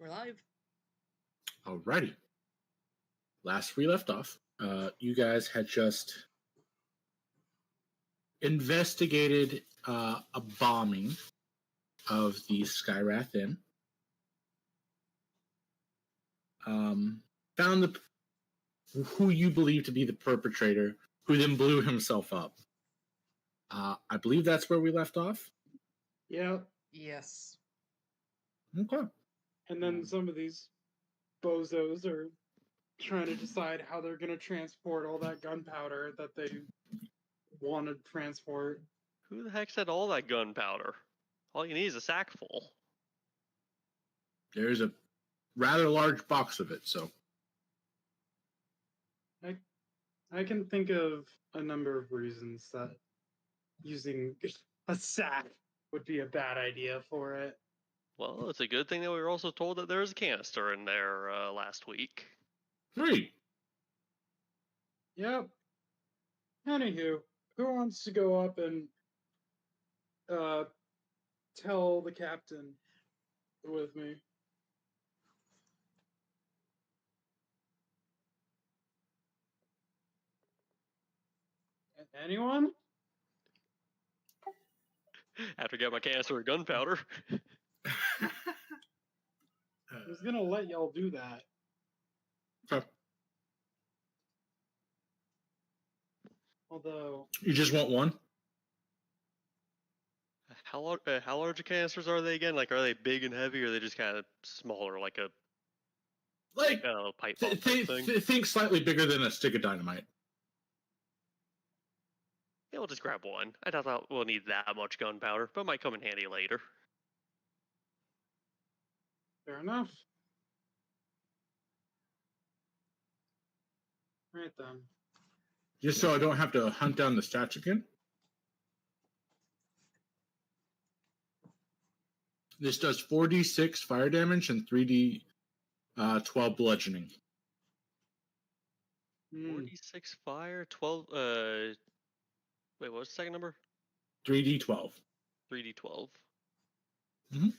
We're live. Alrighty. Last we left off, you guys had just investigated a bombing of the Skyrath Inn. Found who you believe to be the perpetrator, who then blew himself up. I believe that's where we left off. Yeah. Yes. Okay. And then some of these bozos are trying to decide how they're going to transport all that gunpowder that they want to transport. Who the heck said all that gunpowder? All you need is a sack full. There's a rather large box of it, so. I can think of a number of reasons that using a sack would be a bad idea for it. Well, it's a good thing that we were also told that there was a canister in there last week. 3. Yep. Anywho, who wants to go up and tell the captain with me? Anyone? After getting my canister of gunpowder. I was gonna let y'all do that. Okay. Although You just want one? How large of canisters are they again? Like, are they big and heavy, or are they just kind of smaller, like a pipe bomb type thing? Think slightly bigger than a stick of dynamite. Yeah, we'll just grab one. I doubt we'll need that much gunpowder, but it might come in handy later. fair enough. Right then. Just so I don't have to hunt down the stats again. This does 4d6 fire damage and 3d 12 bludgeoning. 46 fire, 12. Wait, what was the second number? 3d12. 3d12. Mm-hmm.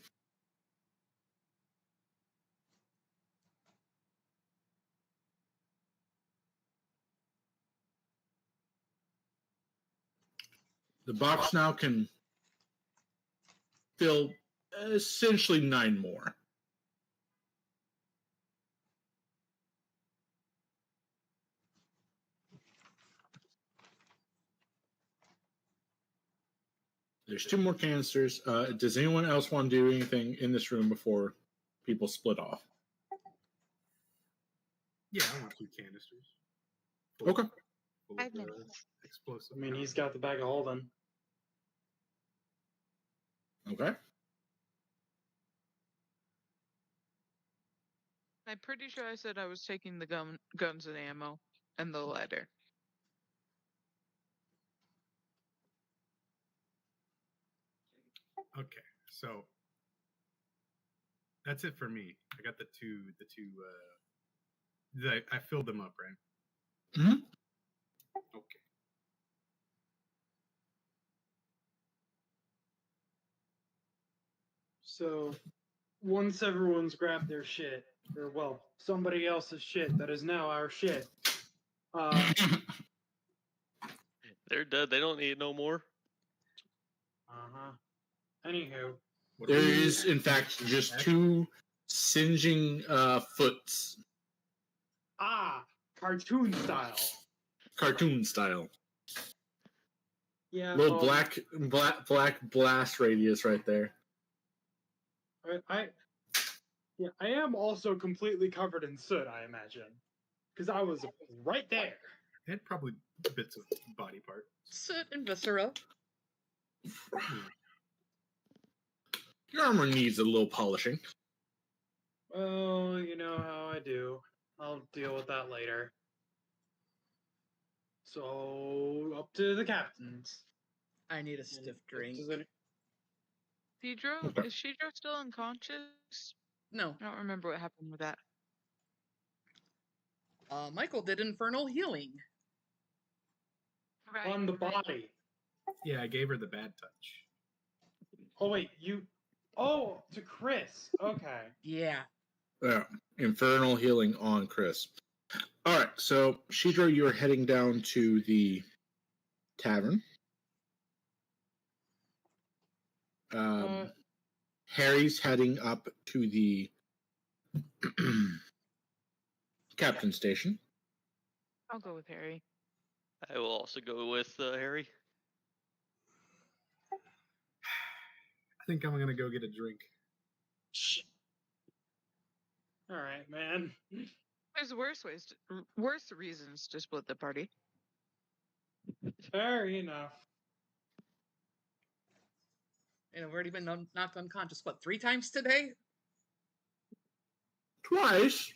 The box now can fill essentially 9 more. There's 2 more canisters. Does anyone else want to do anything in this room before people split off? Yeah, I want 2 canisters. Okay. Full 5 of, minutes. explosive. I mean, he's got the bag of holding. Okay. I'm pretty sure I said I was taking the guns and ammo and the letter. Okay, so that's it for me. I got the two. I filled them up, right? Mm-hmm. Okay. So, once everyone's grabbed their shit, or well, somebody else's shit that is now our shit, They're dead. They don't need it no more. Anywho, There is, in fact, just 2 singeing foots. Cartoon style. Cartoon style. Yeah. Little black blast radius right there. I am also completely covered in soot, I imagine, because I was right there. And probably bits of body part. Soot and viscera. Your armor needs a little polishing. Well, you know how I do. I'll deal with that later. So, up to the captains. I need a stiff drink. Pedro, Okay. is Shedro still unconscious? No. I don't remember what happened with that. Michael did infernal healing. Right. On the body. Yeah, I gave her the bad touch. Oh, wait, you... Oh, to Chris. Okay. Yeah. Yeah, infernal healing on Chris. All right, so Shidro, you're heading down to the tavern. Harry's heading up to the captain station. I'll go with Harry. I will also go with Harry. I think I'm gonna go get a drink. All right, man. There's worse reasons to split the party. Fair enough. And I've already been knocked unconscious, what, 3 times today? Twice.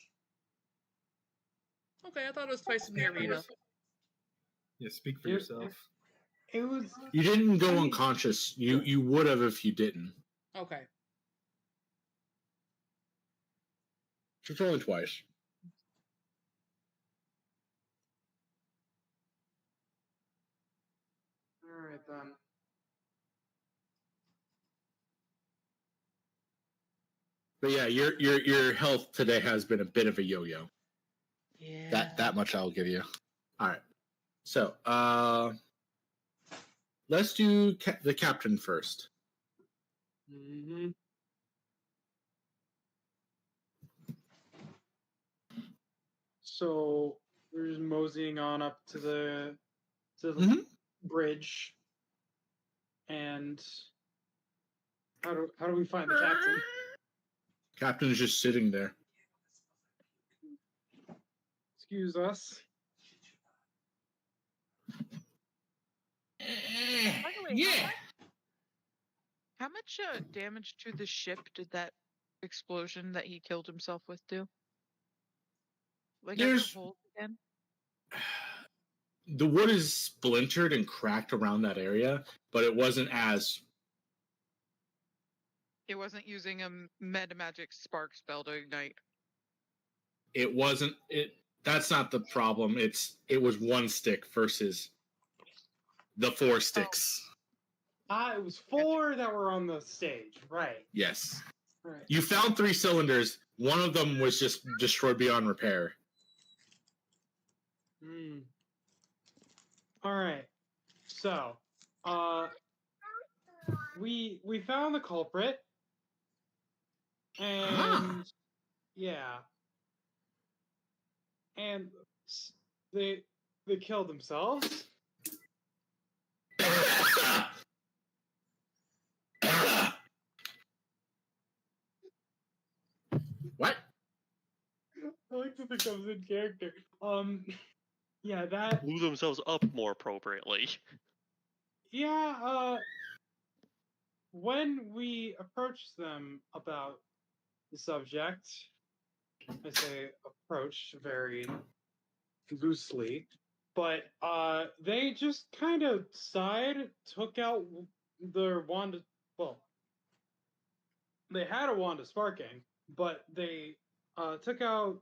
Okay, I thought it was twice in the arena. Yeah, speak for It- yourself. It was. You didn't go unconscious. You would have if you didn't. Okay. It's only twice. All right then. But yeah, your health today has been a bit of a yo-yo. Yeah. That much I'll give you. All right. So, let's do the captain first. Mm-hmm. So we're just moseying on up to the Mhm. bridge, and how do we find the captain? Captain's just sitting there. Excuse us. By the way, how much damage to the ship did that explosion that he killed himself with do? Like, There's- hold again? The wood is splintered and cracked around that area, but it wasn't as. It wasn't using a meta magic spark spell to ignite. It wasn't. That's not the problem. It was one stick versus the 4 sticks. It was 4 that were on the stage, right? Yes. Right. You found 3 cylinders. One of them was just destroyed beyond repair. Hmm. All right. So, we found the culprit, and yeah, and they killed themselves. What? I like to think that was in character. Yeah, that. Blew themselves up more appropriately. Yeah, when we approached them about the subject, I say approach very loosely, but they just kind of sighed, took out their wand. Well, they had a wand of sparking, but they took out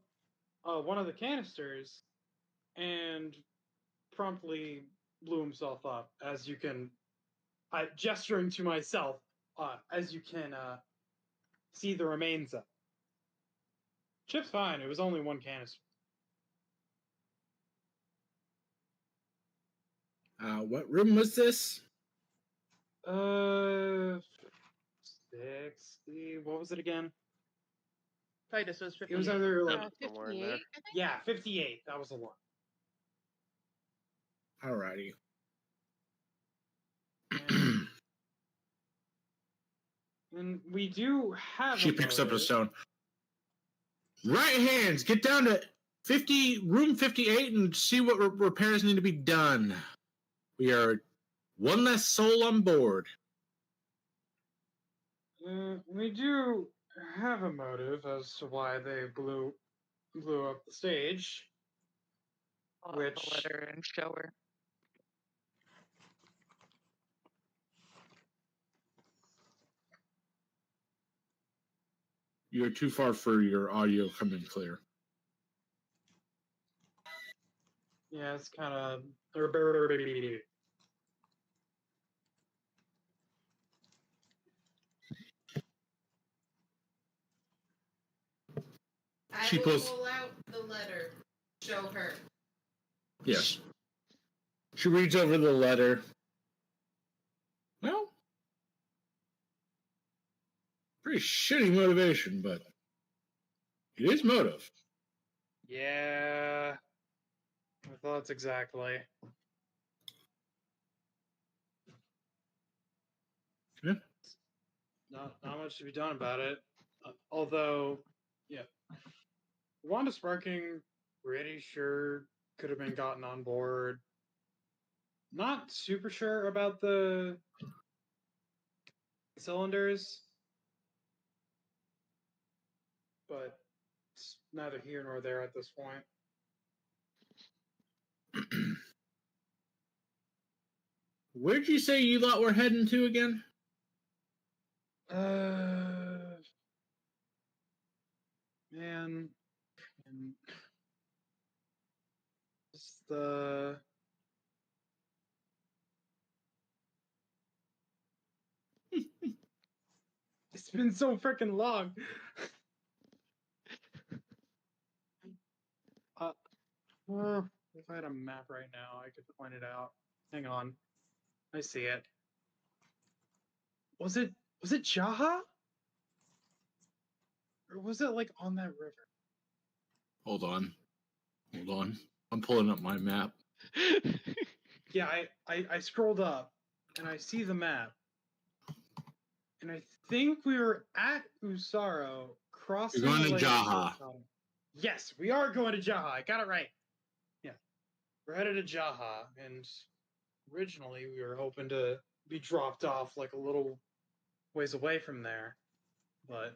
one of the canisters and promptly blew himself up, as you can, gesturing to myself, as you can see the remains of. Chip's fine. It was only one canister. What room was this? 60. What was it again? Titus was 58. It was either like Somewhere in 58, there. I think? yeah, 58. That was the one. Alrighty. And, and we do have. She a picks up a motive. stone. Right hands, get down to room 58 and see what repairs need to be done. We are one less soul on board. We do have a motive as to why they blew up the stage. I'll have to Which- let her and show her. You're too far for your audio coming clear. Yeah, it's kind of. She will pulls. pull out the letter. Show her. Yes. She reads over the letter. Well, pretty shitty motivation, but it is motive. Yeah. My thoughts exactly. Yeah. Not much to be done about it. Although, yeah. Wanda Sparking, pretty sure could have been gotten on board. Not super sure about the cylinders, but it's neither here nor there at this point. Where'd you say you lot were heading to again? Man, it's the it's been so freaking long. If I had a map right now, I could point it out. Hang on, I see it. Was it Jaha? Or was it like on that river? Hold on. I'm pulling up my map. Yeah, I scrolled up and I see the map. And I think we were at Usaro crossing. You're going to the lake. Jaha. Yes, we are going to Jaha. I got it right. Yeah. We're headed to Jaha, and originally we were hoping to be dropped off like a little ways away from there. But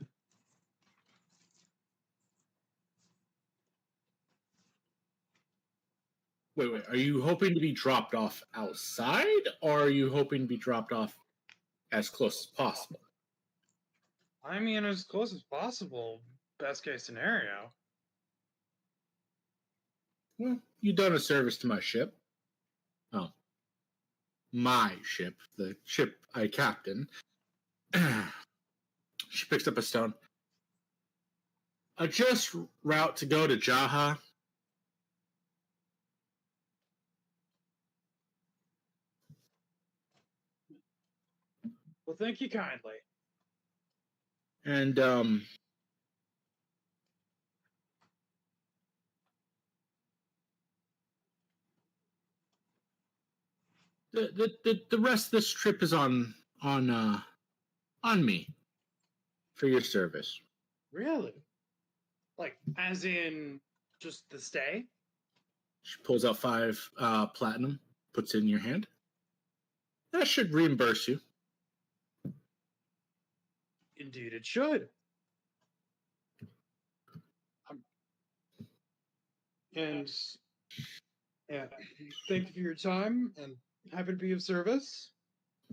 Wait. Are you hoping to be dropped off outside, or are you hoping to be dropped off as close as possible? I mean, as close as possible. Best case scenario. Well, you've done a service to my ship. Oh. My ship. The ship I captain. She picks up a stone. A just route to go to Jaha. Well, thank you kindly. And, the rest of this trip is on me for your service. Really? Like, as in just the stay? She pulls out 5 platinum, puts it in your hand. That should reimburse you. Indeed, it should. And yeah, thank you for your time, and happy to be of service.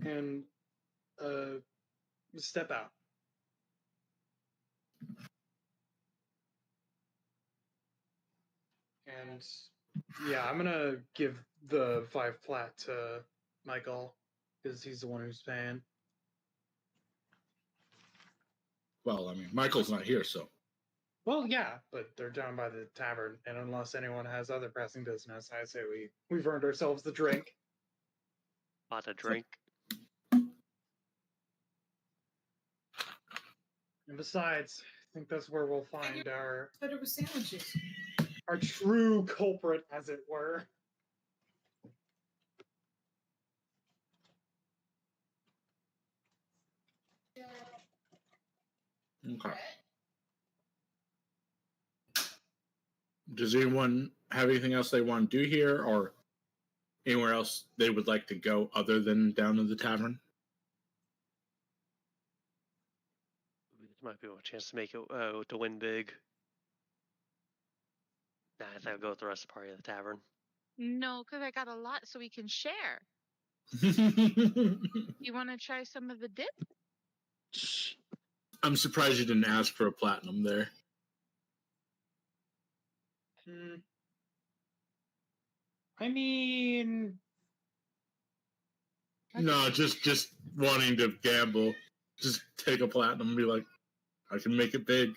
And step out. And yeah, I'm gonna give the 5 plat to Michael because he's the one who's paying. Well, I mean, Michael's not here, so. Well, yeah, but they're down by the tavern, and unless anyone has other pressing business, I say we've earned ourselves the drink. Not a drink. And besides, I think that's where we'll find our But it was sandwiches. our true culprit, as it were. Okay. Does anyone have anything else they want to do here, or anywhere else they would like to go other than down to the tavern? This might be a chance to make it to win big. Nah, I think I'll go with the rest of the party at the tavern. No, because I got a lot so we can share. You want to try some of the dip? I'm surprised you didn't ask for a platinum there. I mean, No, just wanting to gamble. Just take a platinum and be like, I can make it big.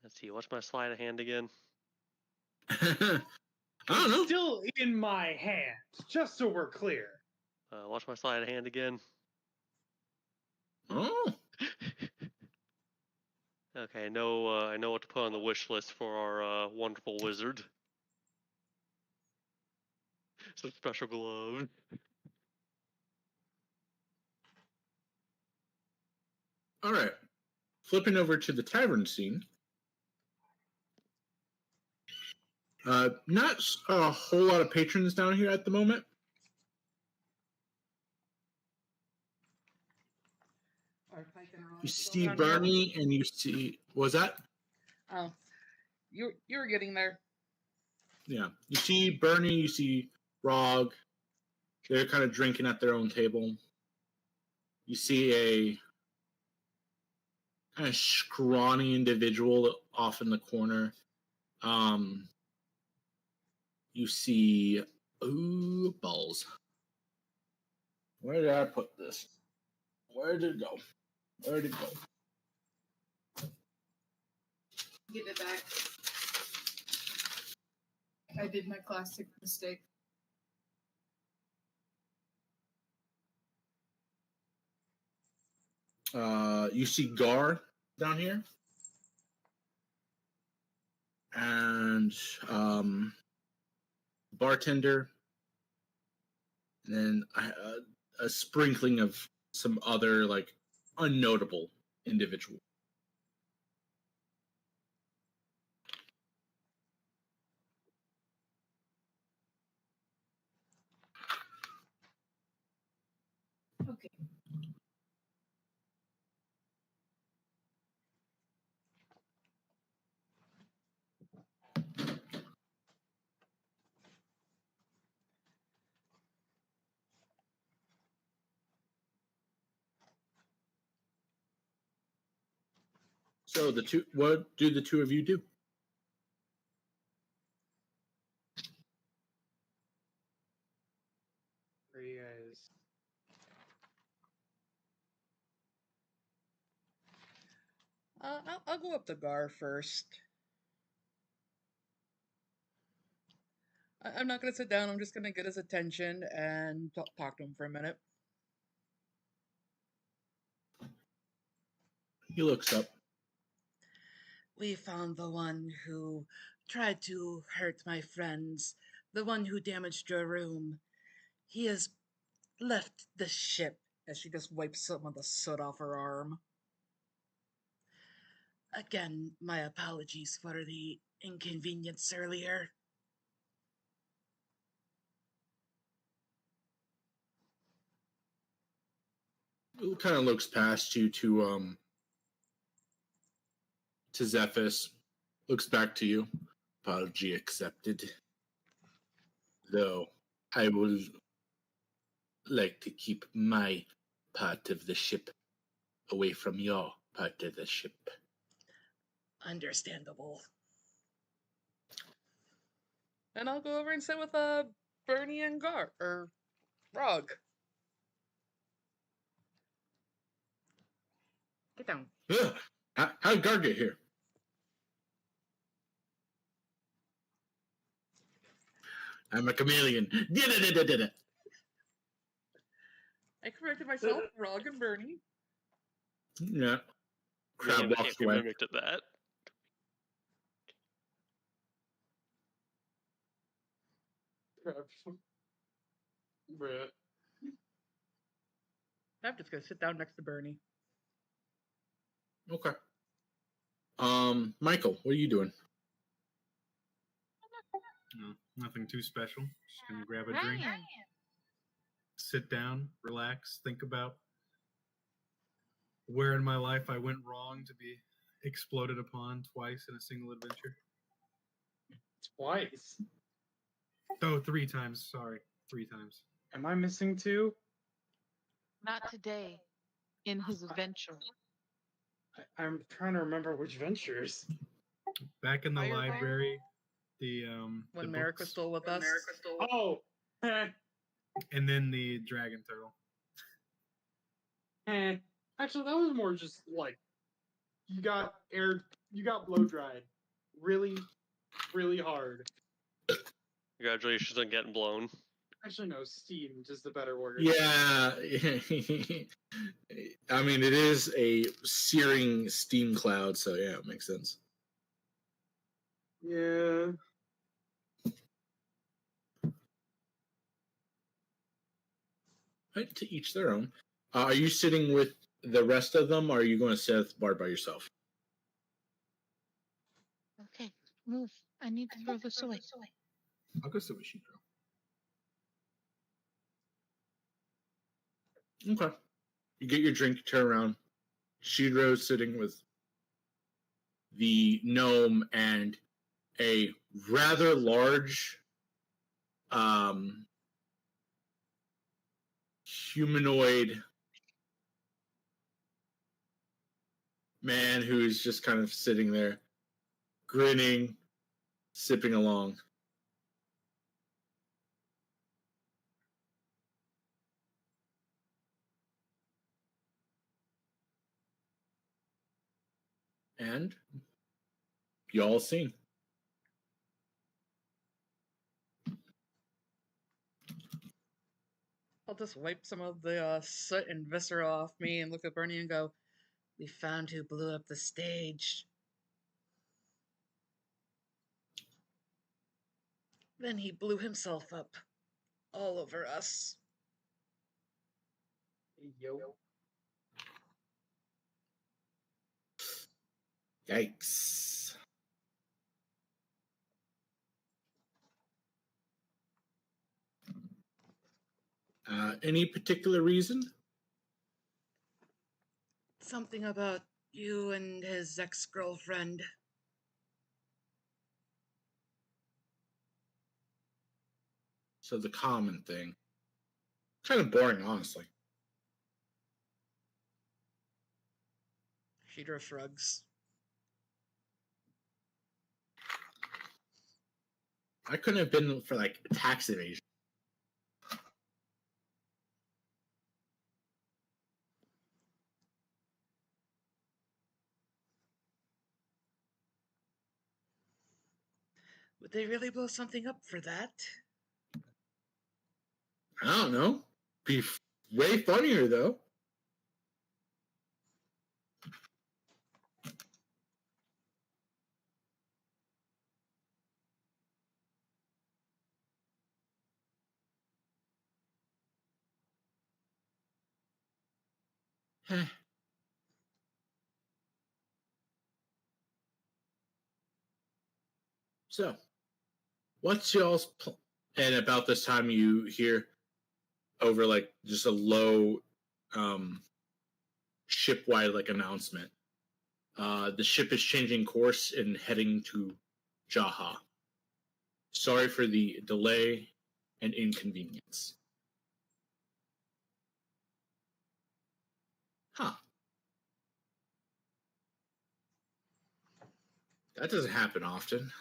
Let's see. What's my sleight of hand again? I don't know. Still in my hand, just so we're clear. What's my sleight of hand again? Oh, Okay, I know what to put on the wish list for our wonderful wizard. Some special gloves. all right. Flipping over to the tavern scene. Not a whole lot of patrons down here at the moment. You see Bernie, and you see. Was that? Oh, you were getting there. Yeah. You see Bernie. You see Rog. They're kind of drinking at their own table. You see a kind of scrawny individual off in the corner. You see. Ooh, balls. Where did I put this? Where did it go? Where did it go? Give it back. I did my classic mistake. You see Gar down here, and bartender, and then a sprinkling of some other like unnotable individual. Okay. So what do the two of you do? For you guys. I'll go up to Gar first. I'm not gonna sit down. I'm just gonna get his attention and talk to him for a minute. He looks up. We found the one who tried to hurt my friends, the one who damaged your room. He has left the ship, as she just wipes some of the soot off her arm. Again, my apologies for the inconvenience earlier. He kind of looks past you to Zephys. Looks back to you. Apology accepted. Though I would like to keep my part of the ship away from your part of the ship. Understandable. And I'll go over and sit with Bernie and Gar or Rog. Get down. Ugh, how'd Gar get here? I'm a chameleon. Da-da-da-da-da-da. I corrected myself, Rog and Bernie. Yeah. Crab Man, I walks can't be away. mimicked at that. Bruh. I'm just gonna sit down next to Bernie. Okay. Michael, what are you doing? No, nothing too special. Just gonna grab a drink, Ryan. sit down, relax, think about where in my life I went wrong to be exploded upon twice in a single adventure. Twice. Oh, 3 times. Sorry, 3 times. Am I missing two? Not today. In his adventure. I'm trying to remember which ventures. Back in the Firebrand? library, the When the Merrick was books, still with us. Oh, and then the dragon turtle. actually, that was more just like you got blow dried really, really hard. Congratulations on getting blown. Actually, no, steamed is the better word. Yeah. I mean, it is a searing steam cloud, so yeah, it makes sense. Yeah. Right, to each their own. Are you sitting with the rest of them, or are you going to sit at the bar by yourself? Okay, move. I need to throw this away. I'll go sit with Shidro. Okay. You get your drink, turn around. Shidro's sitting with the gnome and a rather large humanoid man who's just kind of sitting there, grinning, sipping along. And y'all seen. I'll just wipe some of the soot and viscera off me and look at Bernie and go, "We found who blew up the stage." Then he blew himself up all over us. Yo. Yikes. Any particular reason? Something about you and his ex-girlfriend. So the common thing. Kind of boring, honestly. Shidro shrugs. I couldn't have been for like tax evasion. Would they really blow something up for that? I don't know. Be way funnier though. Heh. So, what's y'all's and about this time you hear over like just a low ship-wide like announcement. The ship is changing course and heading to Jaha. Sorry for the delay and inconvenience. Huh. That doesn't happen often.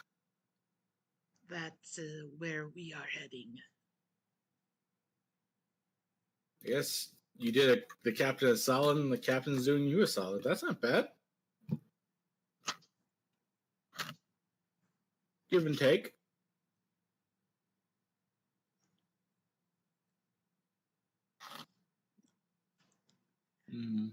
That's where we are heading. I guess you did the captain a solid and the captain's doing you a solid. That's not bad. Give and take. Mm.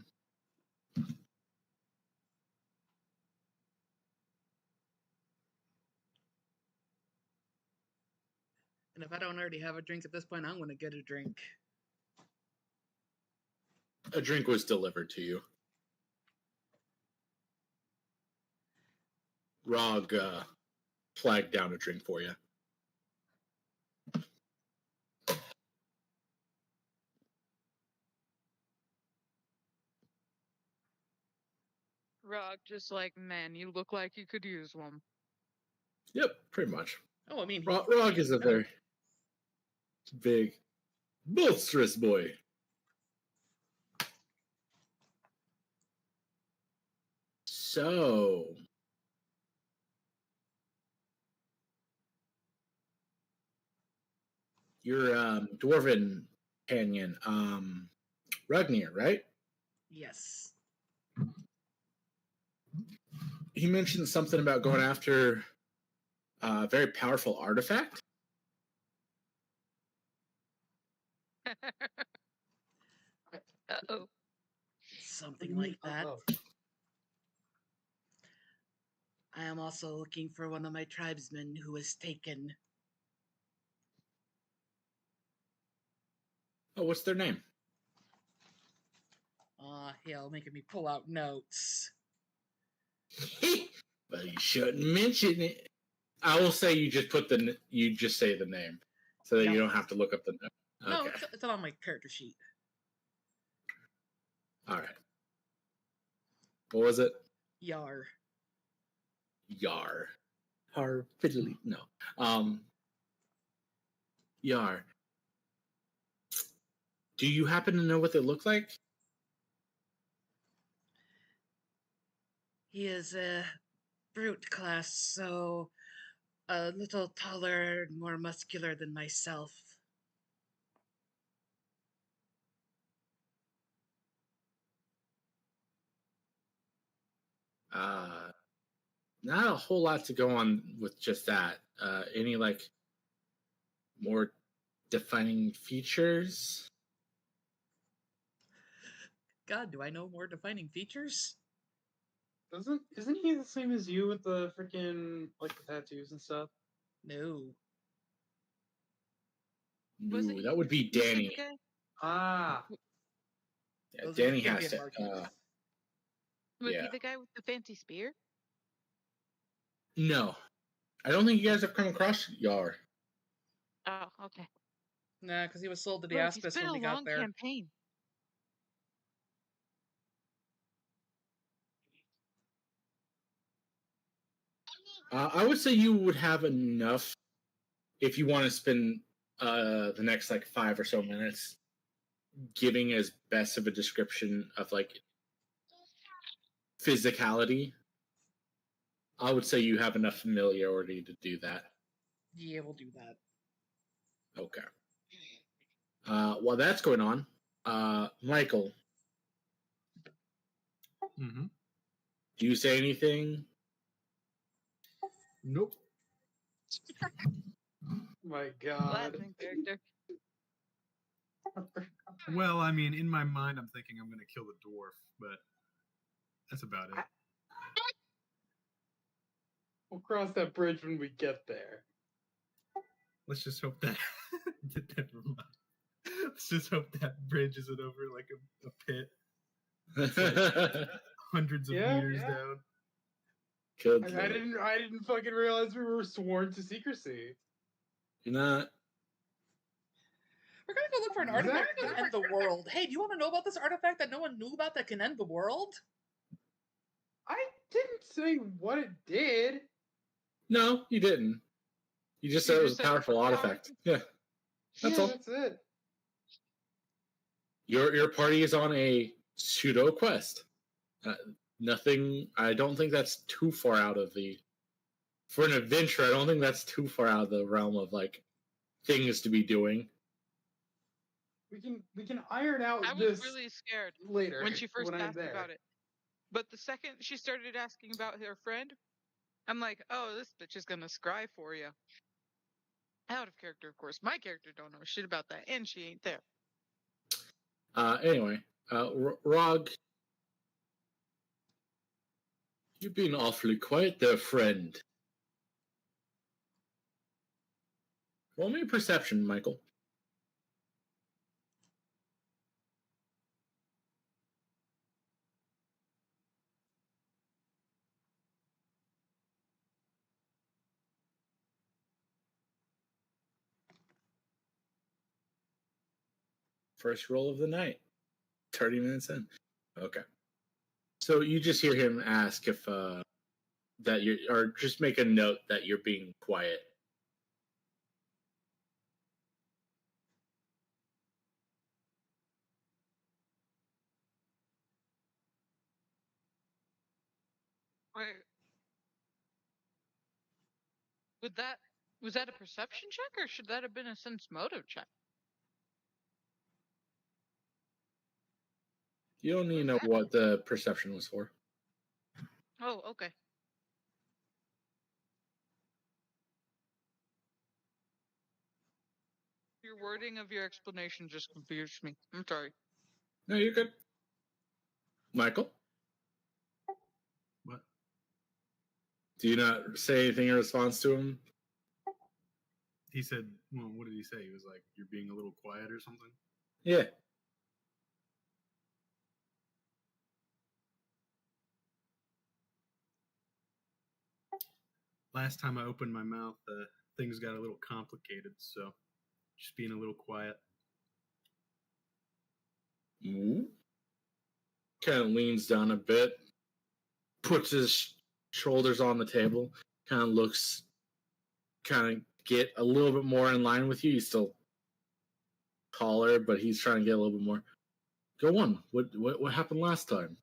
And if I don't already have a drink at this point, I'm going to get a drink. A drink was delivered to you. Rog flagged down a drink for you. Rock just like, man, you look like you could use one. Yep, pretty much. Oh, I mean, Rog is a very big, boisterous boy. So, your dwarven companion, Ragnir, right? yes. he mentioned something about going after a very powerful artifact. Uh-oh. Something like that. I am also looking for one of my tribesmen who was taken. Oh, what's their name? Hell, making me pull out notes. Well, you shouldn't mention it. I will say you just say the name, so that Yeah. you don't have to look up the name. No, Okay. it's on my character sheet. All right. What was it? Yar. Yar. Har fiddly. No. Yar. Do you happen to know what they look like? He is a brute class, so a little taller and more muscular than myself. Not a whole lot to go on with just that. Any like more defining features? God, do I know more defining features? Isn't he the same as you with the freaking like the tattoos and stuff? No. Was No, it that would be you said Danny. the guy? Ah, Yeah, Those are Danny has champion to. markings. Was Yeah. he the guy with the fancy spear? No, I don't think you guys have come across Yar. Oh, okay. Nah, because he was sold to the Bro, it's Aspis been when a we got long there. campaign. I would say you would have enough if you want to spend the next like 5 or so minutes giving as best of a description of like physicality. I would say you have enough familiarity to do that. Yeah, we'll do that. Okay. While that's going on, Michael, Mm-hmm. do you say anything? Nope. my God. Laughing character. Well, I mean, in my mind, I'm thinking I'm going to kill the dwarf, but that's about it. We'll cross that bridge when we get there. Let's just hope that. Never mind. Let's just hope that bridge isn't over like a pit hundreds of Yeah, meters yeah. down. Good I didn't fucking realize we were sworn to secrecy. You're not. We're gonna go look for an artifact that can end the world. Hey, do you want to know about this artifact that no one knew about that can end the world? I didn't say what it did. No, you didn't. You just You said it just was a said powerful artifact. Yeah, that's all. That's it. Your party is on a pseudo quest. Nothing. I don't think that's too far out of the. For an adventure, I don't think that's too far out of the realm of like things to be doing. We can iron out I was this really scared later when she first when I'm asked there. about it. But the second she started asking about her friend, I'm like, oh, this bitch is gonna scry for you. Out of character, of course. My character don't know shit about that, and she ain't there. Anyway, Rog, you've been awfully quiet there, friend. Roll me a perception, Michael. First roll of the night. 30 minutes in. Okay. So you just hear him ask if that you're, or just make a note that you're being quiet. Wait. Was that a perception check, or should that have been a sense motive check? You don't need to know what the perception was for. Oh, okay. wording of your explanation just confused me. I'm sorry. No, you're good. Michael, What? do you not say anything in response to him? He said, well, what did he say? He was like, you're being a little quiet or something? Yeah. Last time I opened my mouth, things got a little complicated, so just being a little quiet. Kind of leans down a bit, puts his shoulders on the table, kind of looks, kind of get a little bit more in line with you. He's still taller, but he's trying to get a little bit more. Go on. What happened last time?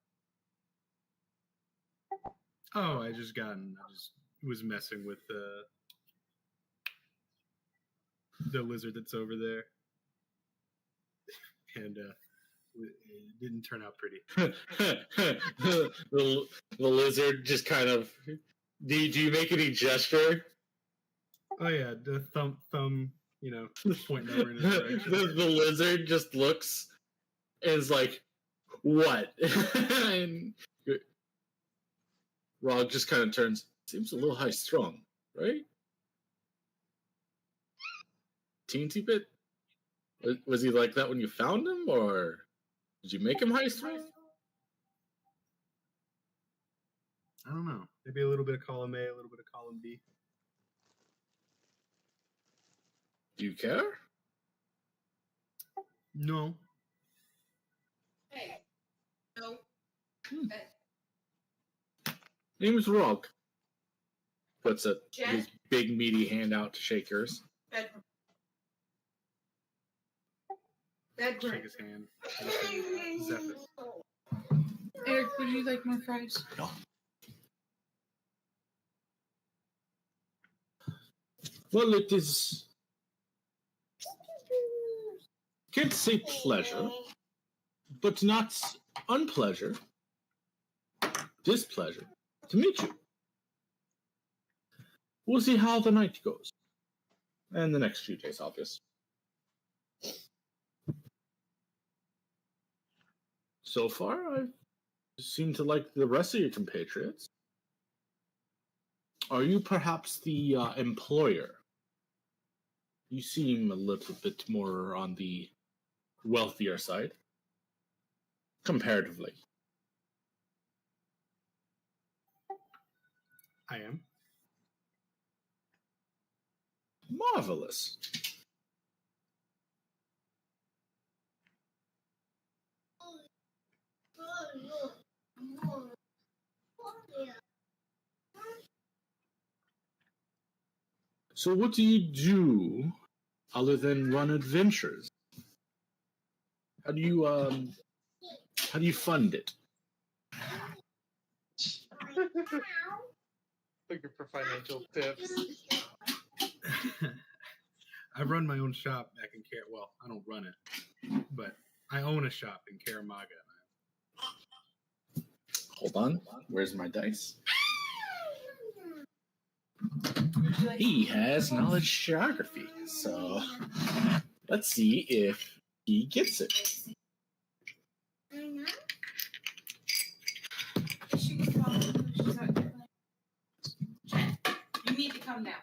Oh, I just was messing with the lizard that's over there, and it didn't turn out pretty. the lizard just kind of. Do you make any gesture? Oh yeah, the thumb, pointing over in his direction. the lizard just looks and is like, "What?" And Rog just kind of turns. Seems a little high strung, right? Teensy bit. Was he like that when you found him, or did you make him high strung? I don't know. Maybe a little bit of column A, a little bit of column B. Do you care? No. Hey. No. Name is Rog. Puts Jen? his big meaty hand out to shake yours. Bedroom. Shake Bedroom. his hand. Zephyrus. Eric, would you like more fries? No. Well, it is. Can't say pleasure, but not unpleasure, displeasure to meet you. We'll see how the night goes. And the next few days, obviously. So far, I seem to like the rest of your compatriots. Are you perhaps the employer? You seem a little bit more on the wealthier side, comparatively. I am. Marvelous. So what do you do other than run adventures? How do you fund it? Looking for financial tips. I run my own shop back in well, I don't run it, but I own a shop in Karamaga. Hold on. Where's my dice? He has knowledge geography, so let's see if he gets it. She can come. She's not here. You need to come now.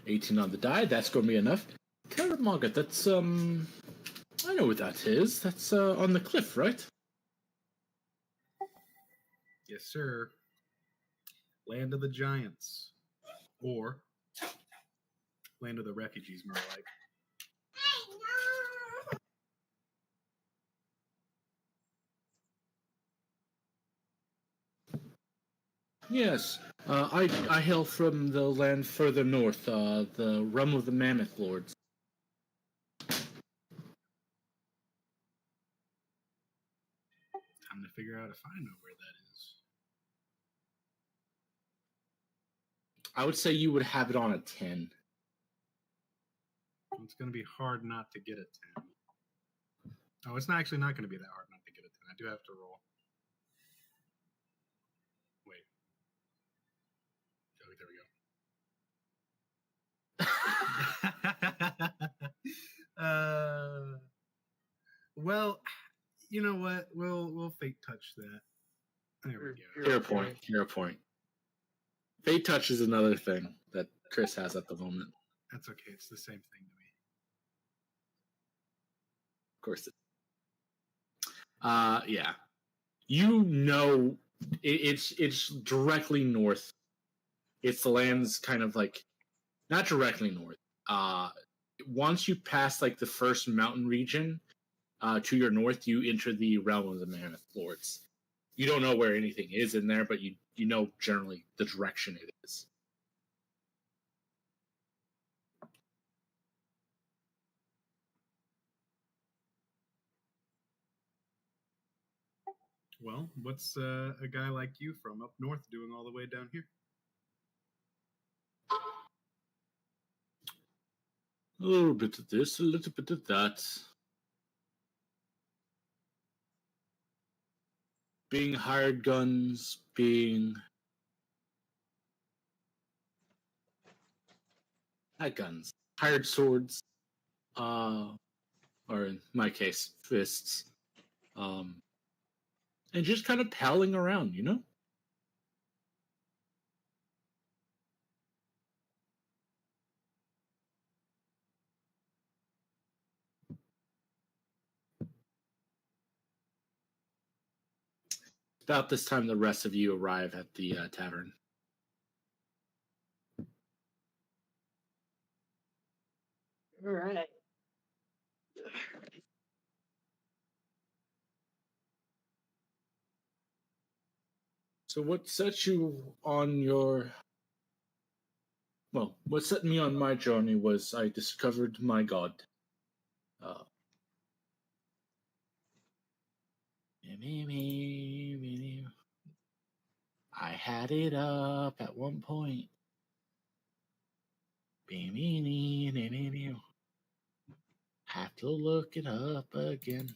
18 on the die, that's going to be enough. Karamaga, that's, I know what that is. That's, on the cliff, right? Yes, sir. Land of the Giants. Or Land of the Refugees, more like. Yes. I hail from the land further north, the realm of the Mammoth Lords. Time to figure out if I know where that is. I would say you would have it on a 10. It's going to be hard not to get a 10. Oh, it's not actually not going to be that hard not to get a 10. I do have to roll. Wait. Oh, there we go. Well, you know what? We'll fate touch that. There we go. Fair point. Fair point. Fate touch is another thing that Chris has at the moment. That's okay. It's the same thing to me. Of course. Yeah. You know, it's directly north. It's the land's kind of like not directly north. Once you pass like the first mountain region, to your north, you enter the realm of the Mammoth Lords. You don't know where anything is in there, but you know generally the direction it is. Well, what's a guy like you from up north doing all the way down here? A little bit of this, a little bit of that. Being hired guns, being not guns, hired swords, or in my case, fists, and just kind of palling around, you know. About this time, the rest of you arrive at the tavern. All right. So, what set you on your? Well, what set me on my journey was I discovered my god. I had it up at one point. Have to look it up again.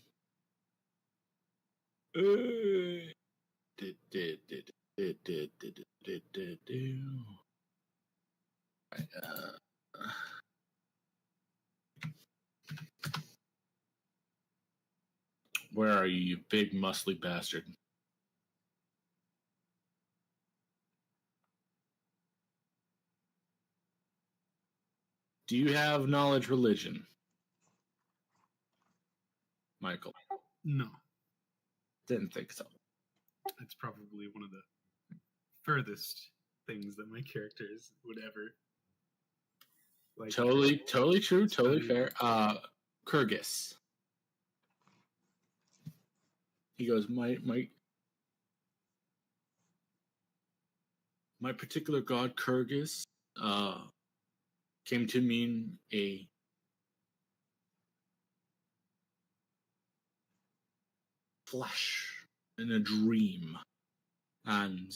Where are you, you big muscly bastard? Do you have knowledge religion, Michael? No, Didn't think so. that's probably one of the furthest things that my characters would ever like. Totally true, totally Study. fair. Kyrgyz. He goes, my particular god, Kyrgyz, came to mean a flash in a dream. And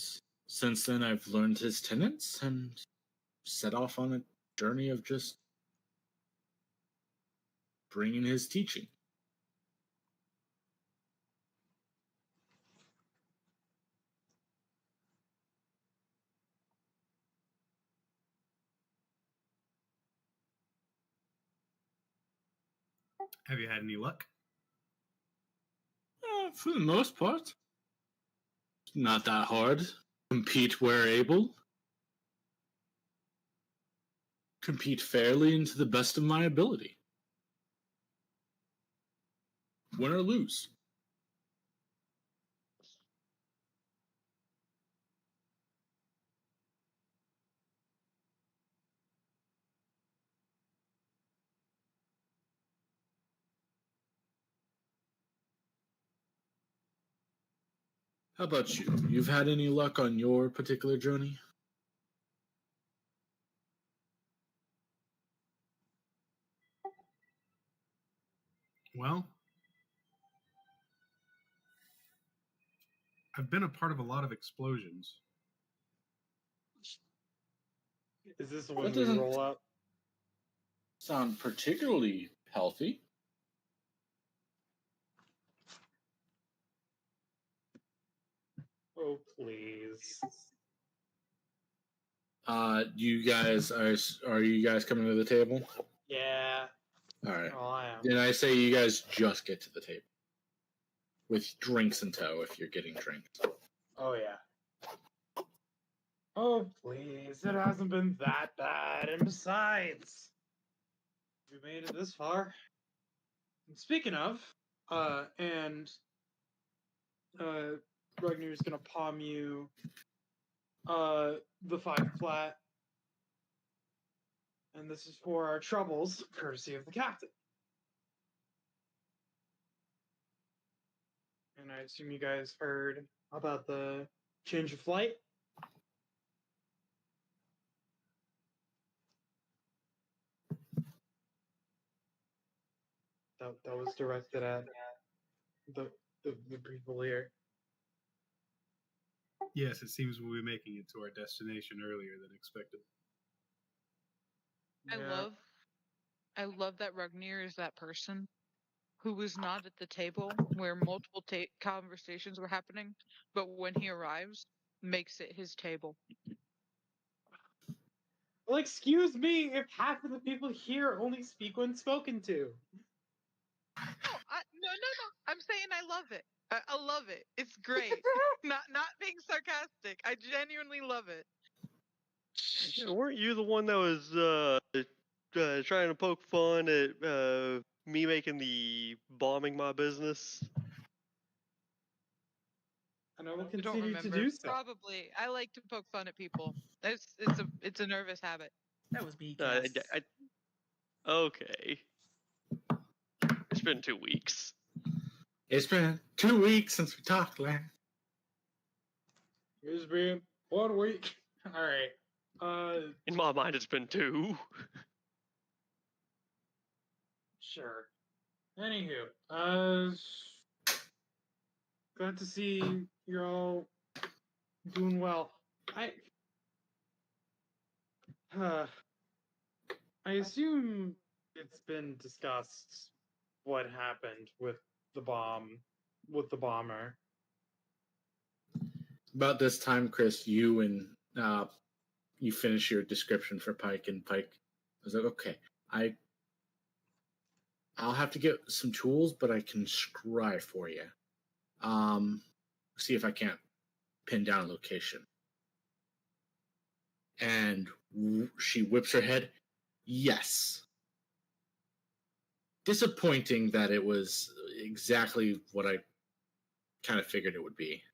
since then, I've learned his tenets and set off on a journey of just bringing his teaching. Have you had any luck? For the most part. Not that hard. Compete where able. Compete fairly and to the best of my ability. Win or lose. How about you? You've had any luck on your particular journey? Well, I've been a part of a lot of explosions. Is this That when we doesn't- roll up? Sound particularly healthy. Oh, please. You guys are you guys coming to the table? Yeah. All right. Well, I am. Then I say you guys just get to the table with drinks in tow if you're getting drinks. Oh yeah. Oh please, it hasn't been that bad. And besides, we made it this far. And speaking of, Ragnar's gonna palm you the 5 flat. And this is for our troubles, courtesy of the captain. And I assume you guys heard about the change of flight. That was directed at the people here. Yes, it seems we'll be making it to our destination earlier than expected. Yeah. I love that Ragnar is that person who was not at the table where multiple conversations were happening, but when he arrives, makes it his table. Well, excuse me if half of the people here only speak when spoken to. No. I'm saying I love it. I love it. It's great. not being sarcastic. I genuinely love it. Yeah, weren't you the one that was trying to poke fun at me making the bombing my business? And I will I don't continue to remember. do so. Probably. I like to poke fun at people. It's a nervous habit. That was me, Uh, Cass. Okay. It's been 2 weeks. It's been 2 weeks since we talked last. It's been 1 week. All right. In my mind, it's been 2. Sure. Anywho, glad to see you're all doing well. I assume it's been discussed what happened with the bomber. About this time, Chris, you and you finish your description for Pike, and Pike was like, "Okay, I'll have to get some tools, but I can scry for you. See if I can't pin down a location." And she whips her head. Yes. Disappointing that it was exactly what I kind of figured it would be.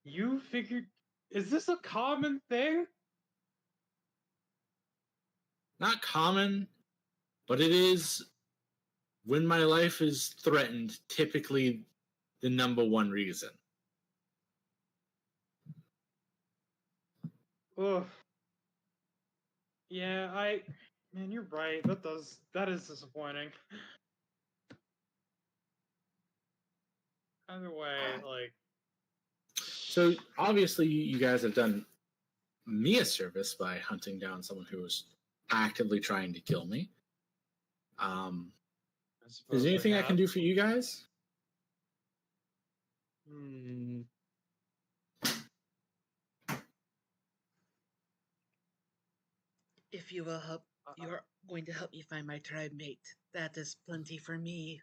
You figured? Is this a common thing? Not common, but it is, when my life is threatened, typically the number one reason. Ugh. Yeah, man, you're right. That is disappointing. Either way, like. So obviously you guys have done me a service by hunting down someone who was actively trying to kill me. Is there anything I can do for you guys? If you will help, you're going to help me find my tribe mate. That is plenty for me.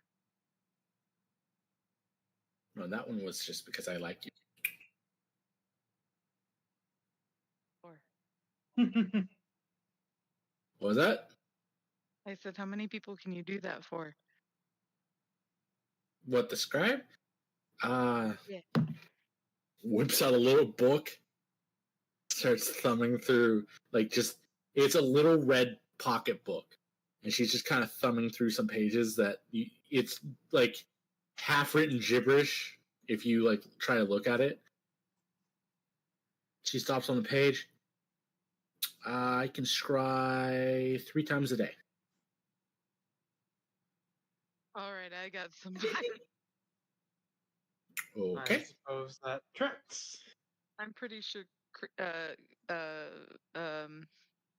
No, that one was just because I like you. What was that? I said, how many people can you do that for? What, the scribe? Yeah. Whips out a little book, starts thumbing through, it's a little red pocket book, and she's just kind of thumbing through some pages that it's like half written gibberish if you try to look at it. She stops on the page. I can scry 3 times a day. All right, I got some time. Okay. I suppose that tracks. I'm pretty sure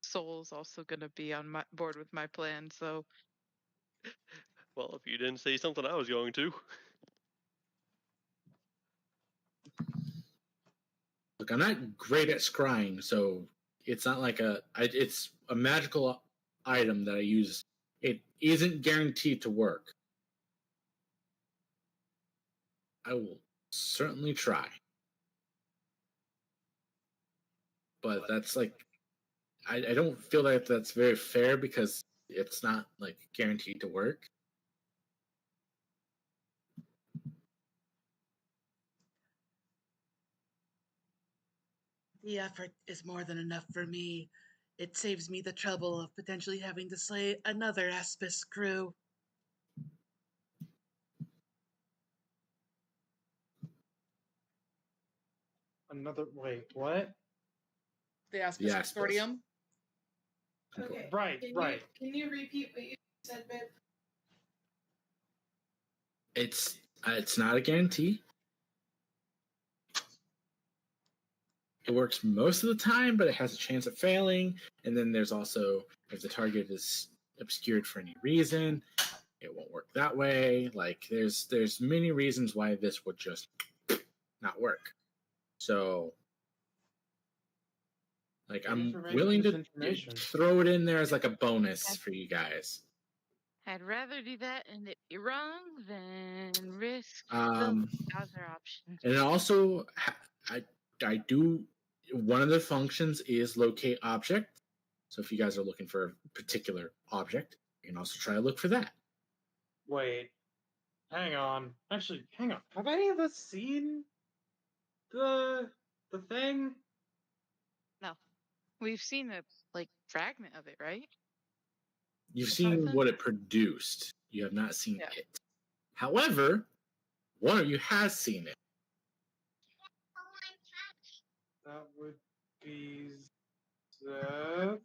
Soul's also gonna be on my board with my plan, so Well, if you didn't say something, I was going to. Look, I'm not great at scrying, so it's not like it's a magical item that I use It isn't guaranteed to work. I will certainly try. But that's like, I don't feel like that's very fair because it's not like guaranteed to work. The effort is more than enough for me. It saves me the trouble of potentially having to slay another Aspis crew. Another wait, what? The Aspis The Aspis. Consortium. Okay. Right, right. Can you repeat what you said, babe? It's not a guarantee. It works most of the time, but it has a chance of failing. And then there's also, if the target is obscured for any reason, it won't work that way. Like there's many reasons why this would just not work. So like I'm willing to throw it in there as like a bonus for you guys. I'd rather do that and it be wrong than risk Um, the other option. And it also, I do, one of the functions is locate object. So if you guys are looking for a particular object, you can also try to look for that. Wait. Hang on. Actually, hang on. Have any of us seen the thing? No. We've seen a fragment of it, right? You've Or seen something? what it produced. You have not seen Yeah. it. However, one of you has seen it. That would be Zephyrus?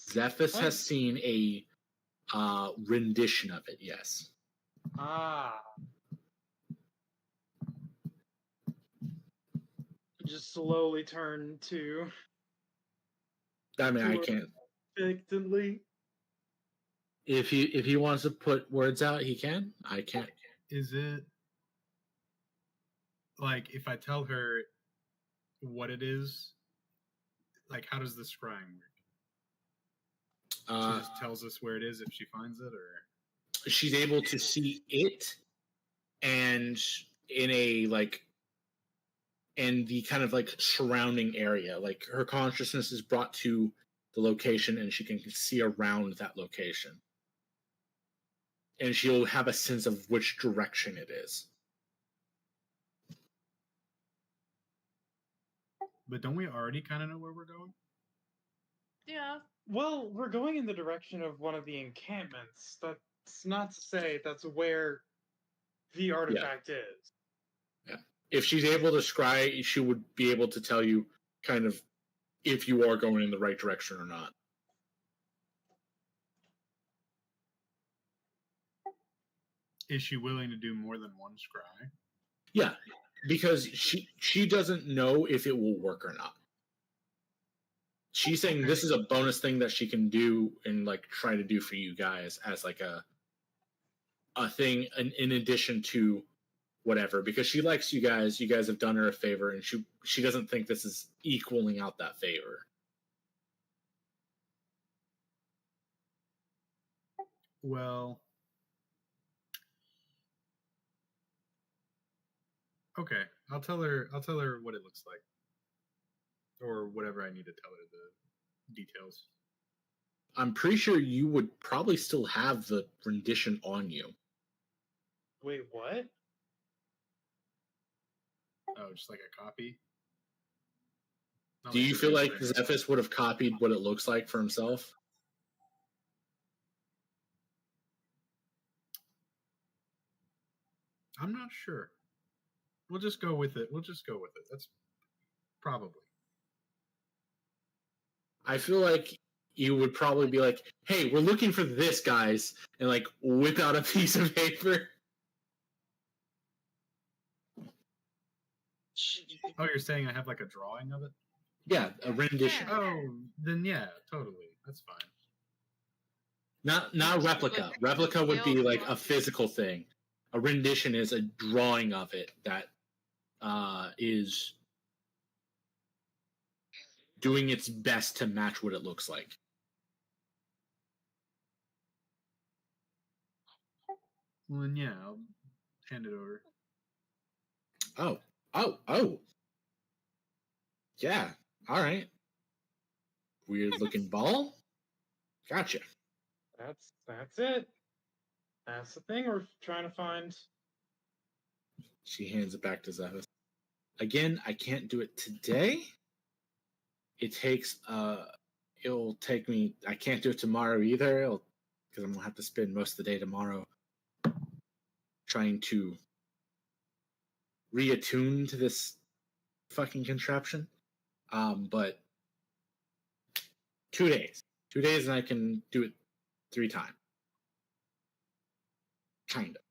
Zephyrus What? has seen a rendition of it, yes. Ah. Just slowly turn to I mean, I can't. expectantly. If he wants to put words out, he can. I can't. Is it like if I tell her what it is, like how does the scrying work? She just tells us where it is if she finds it, or she's able to see it, and in a in the kind of like surrounding area, like her consciousness is brought to the location, and she can see around that location, and she'll have a sense of which direction it is. But don't we already kind of know where we're going? Yeah. Well, we're going in the direction of one of the encampments. That's not to say that's where the artifact is. Yeah. If she's able to scry, she would be able to tell you kind of if you are going in the right direction or not. Is she willing to do more than one scry? Yeah, because she doesn't know if it will work or not. She's saying this is a bonus thing that she can do and like try to do for you guys as like a thing in addition to whatever, because she likes you guys. You guys have done her a favor, and she doesn't think this is equaling out that favor. Well, okay. I'll tell her what it looks like, or whatever I need to tell her the details. I'm pretty sure you would probably still have the rendition on you. Wait, what? Oh, just like a copy. Not Do you the feel like original. Zephyrus would have copied what it looks like for himself? I'm not sure. We'll just go with it. That's probably. I feel like you would probably be like, hey, we're looking for this, guys, and like whip out a piece of paper. Oh, you're saying I have like a drawing of it? Yeah, a rendition. Yeah. Oh, then yeah, totally. That's fine. Not a replica. Like, Replica would be like a drawing. physical thing. A rendition is a drawing of it that is doing its best to match what it looks like. Well, then yeah, I'll hand it over. Oh. Yeah. All right. Weird looking ball. Gotcha. That's it. That's the thing we're trying to find. She hands it back to Zephys. Again, I can't do it today. It takes it'll take me. I can't do it tomorrow either because I'm gonna have to spend most of the day tomorrow trying to reattune to this fucking contraption. But 2 days. 2 days and I can do it 3 times. Kind of.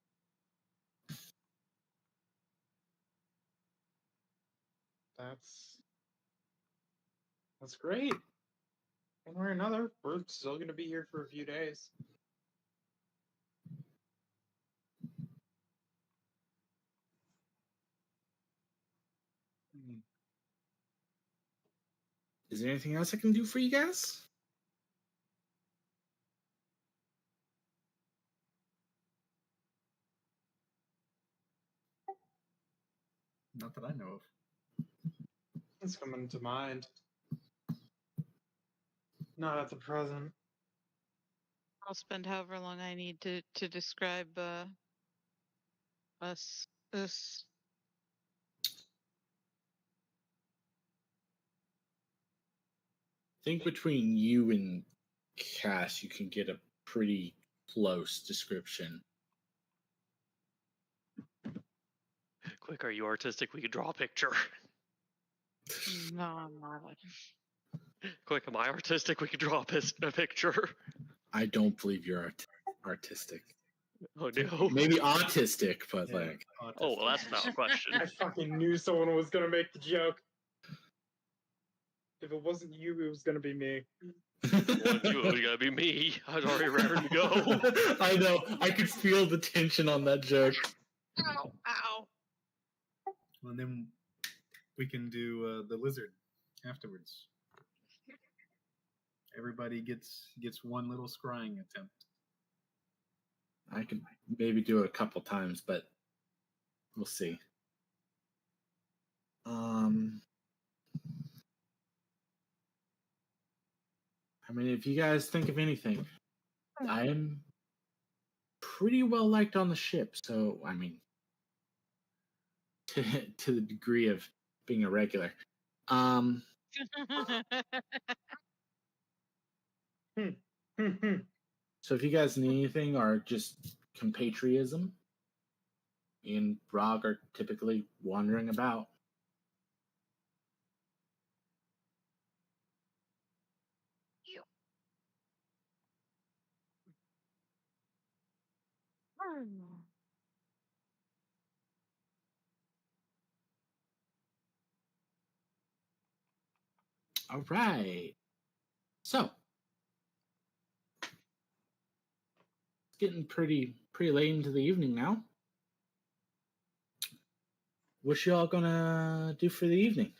That's great. One way or another, we're still going to be here for a few days. Is there anything else I can do for you guys? Not that I know of. It's coming to mind. Not at the present. I'll spend however long I need to describe us this. I think between you and Cass, you can get a pretty close description. Quick, are you artistic? We could draw a picture. No, I'm not. Quick, am I artistic? We could draw a picture. I don't believe you're artistic. Oh no. Maybe autistic, but Yeah, like. Oh, well, that's not a question. I fucking knew someone was going to make the joke. If it wasn't you, it was going to be me. One, two, it was gonna be me. I'd already raring to go. I know. I could feel the tension on that joke. Ow! Ow! And then we can do the lizard afterwards. Everybody gets one little scrying attempt. I can maybe do it a couple times, but we'll see. I mean, if you guys think of anything, I am pretty well liked on the ship. So, I mean, to the degree of being a regular. So if you guys need anything or just compatriotism, me and Brog are typically wandering about. All right. So it's getting pretty late into the evening now. What y'all gonna do for the evening?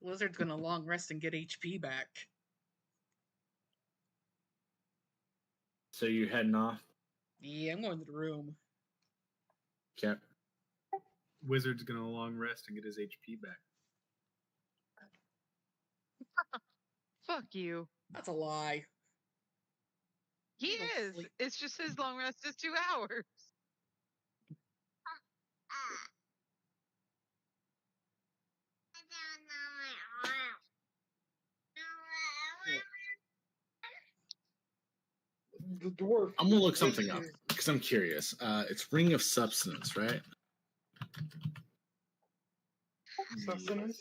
Lizard's gonna long rest and get HP back. So you're heading off? Yeah, I'm going to the room. Okay. Wizard's gonna long rest and get his HP back. Fuck you. That's a lie. He Go is. sleep. It's just his long rest is 2 hours. The dwarf. I'm gonna look something up because I'm curious. It's Ring of Substance, right? Sustenance?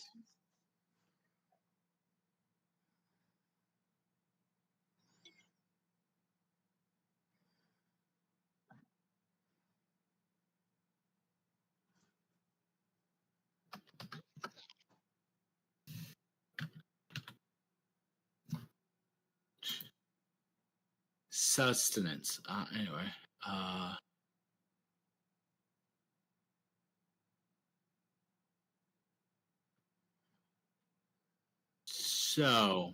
Sustenance. Anyway. So,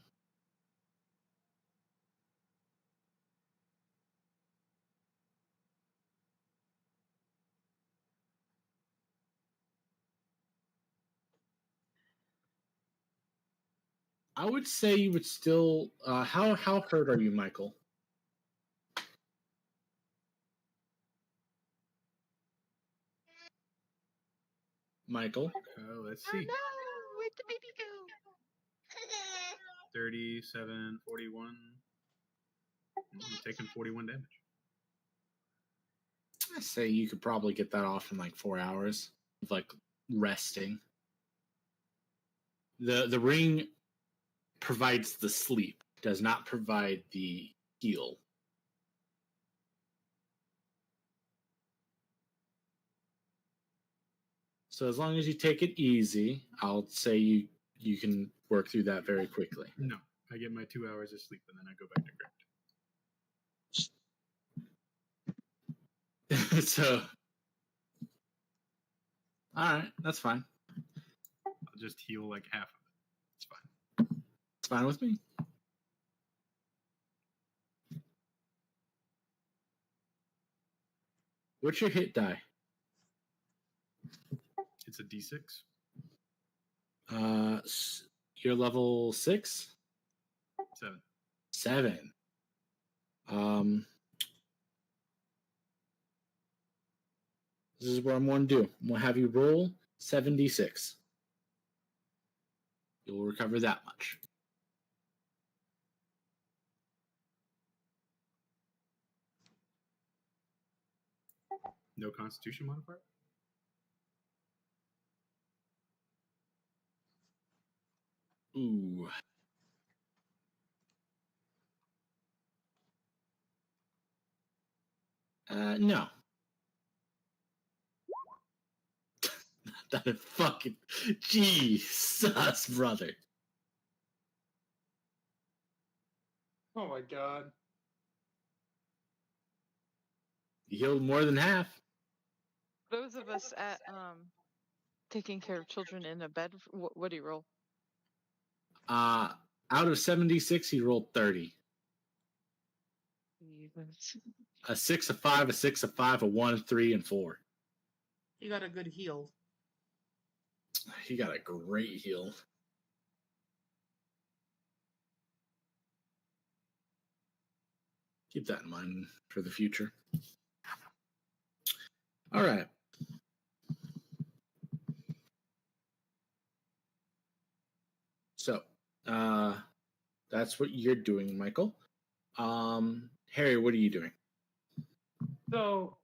I would say you would still. How hurt are you, Michael? Michael, Let's Oh see. no! Where'd the baby go? 37, 41. I'm taking 41 damage. I say you could probably get that off in like 4 hours of like resting. The ring provides the sleep, does not provide the heal. So as long as you take it easy, I'll say you can work through that very quickly. No, I get my 2 hours of sleep and then I go back to grind. So, all right, that's fine. I'll just heal like half of it. It's fine. It's fine with me. What's your hit die? It's a D6. You're level 6? 7. 7. This is what I'm going to do. I'm going to have you roll 7d6. You'll recover that much. No Constitution modifier. Ooh. No. That fucking Jesus, brother. Oh my god. You healed more than half. Those of us at taking care of children in a bed. What do you roll? Out of 76, he rolled 30. A 6, a 5, a 6, a 5, a 1, 3, and 4. You got a good heal. He got a great heal. Keep that in mind for the future. All right. So, that's what you're doing, Michael. Harry, what are you doing? So,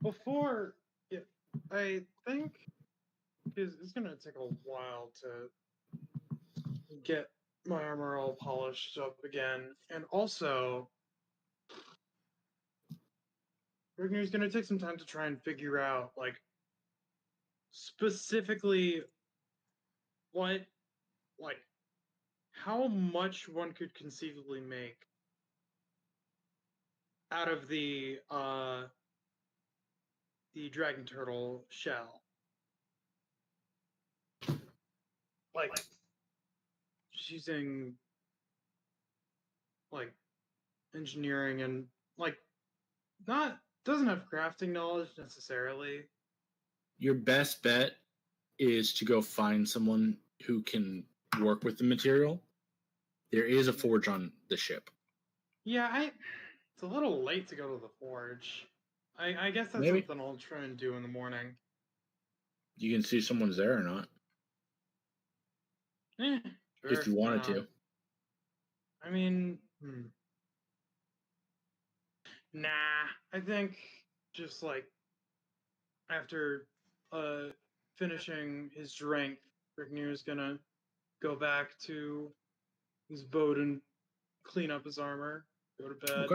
before, I think it's going to take a while to get my armor all polished up again. And also, Rigner's going to take some time to try and figure out, like, specifically what, like, how much one could conceivably make out of the dragon turtle shell. Like, just using, like, engineering and, like, doesn't have crafting knowledge necessarily. Your best bet is to go find someone who can work with the material. There is a forge on the ship. Yeah, it's a little late to go to the forge. I guess that's Maybe. something I'll try and do in the morning. You can see if someone's there or not, Sure, if you wanted why not? to. I mean, nah. I think just like after finishing his drink, Ricknir is gonna go back to his boat and clean up his armor, go to bed.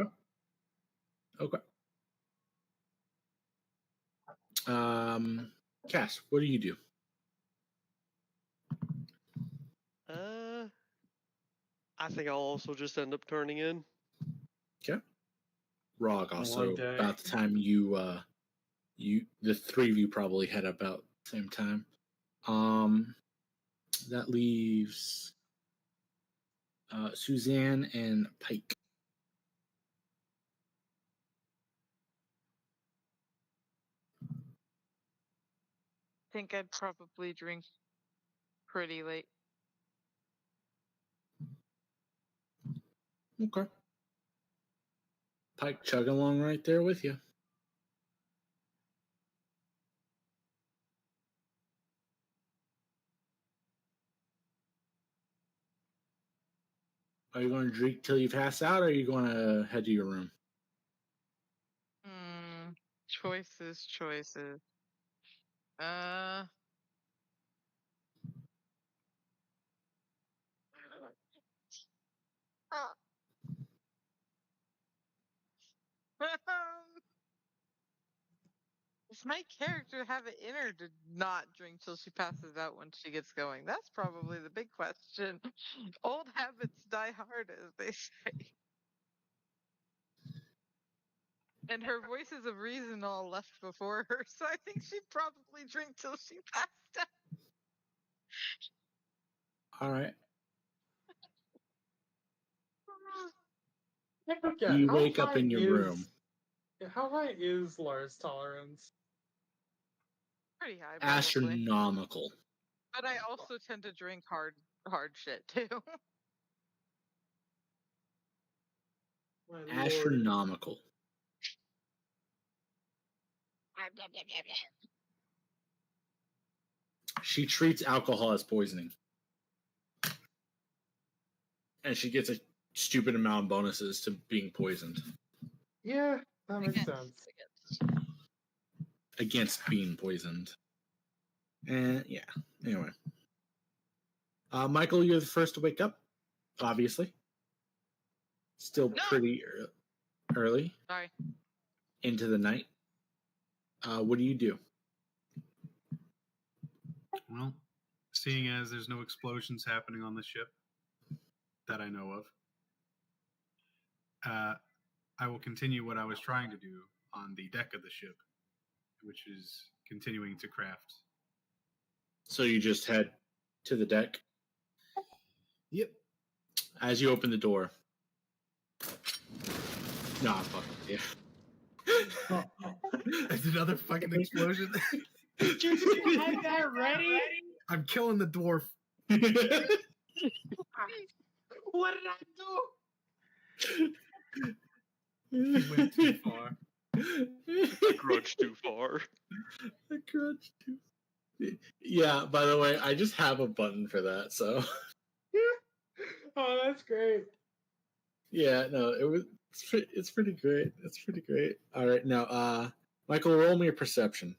Okay. Cass, what do you do? I think I'll also just end up turning in. Okay. Rog, also One day. about the time the three of you probably had about the same time. That leaves Suzanne and Pike. I think I'd probably drink pretty late. Okay. Pike chugging along right there with you. Are you going to drink till you pass out, or are you going to head to your room? Choices. Does my character have it in her to not drink till she passes out when she gets going? That's probably the big question. Old habits die hard, as they say. And her voices of reason all left before her, so I think she'd probably drink till she passed out. All right. Yeah, You how wake up high in your room. Yeah, how high is Lars' tolerance? Pretty high, probably. Astronomical. But I also tend to drink hard shit too. My lord. Astronomical. She treats alcohol as poisoning. And she gets a stupid amount of bonuses to being poisoned. Yeah, that makes sense. Against being poisoned. And yeah, anyway. Michael, you're the first to wake up, obviously. Still No. pretty early Sorry. into the night. What do you do? Well, seeing as there's no explosions happening on the ship that I know of, I will continue what I was trying to do on the deck of the ship, which is continuing to craft. So you just head to the deck? Yep. As you open the door. No, I'm fucking with you. There's another fucking explosion. Did you have that ready? I'm killing the dwarf. What did I do? He went too far. I grudge too far. I grudge too. Yeah, by the way, I just have a button for that, so. Oh, that's great. Yeah, no, it's pretty great. It's pretty great. All right, now, Michael, roll me a perception.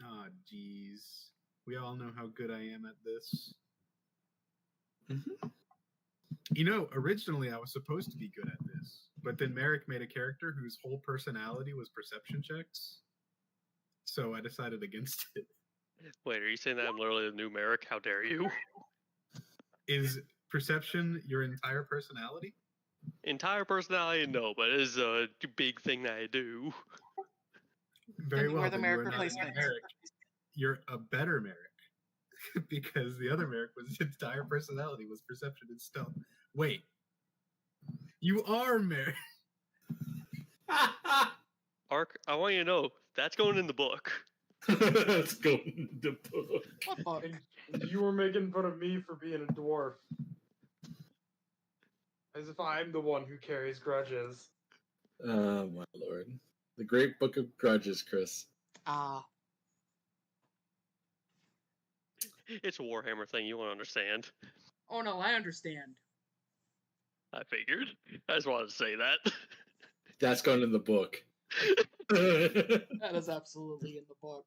Oh, jeez. We all know how good I am at this. Mm-hmm. You know, originally I was supposed to be good at this, but then Merrick made a character whose whole personality was perception checks. So I decided against it. Wait, are you saying that I'm literally a numeric? How dare you? Is perception your entire personality? Entire personality, no, but it is a big thing that I do. Very you well. are the then Merrick you are not replacement. Merrick. You're a better Merrick. Because the other Merrick was his entire personality was perception and stealth. Wait. You are Merrick. Ark, I want you to know that's going in the book. Let's go in the book. What book? And you were making fun of me for being a dwarf. As if I'm the one who carries grudges. Oh, my lord. The Great Book of Grudges, Chris. Ah. It's a Warhammer thing, you won't understand. Oh no, I understand. I figured. I just wanted to say that. That's going in the book. That is absolutely in the book.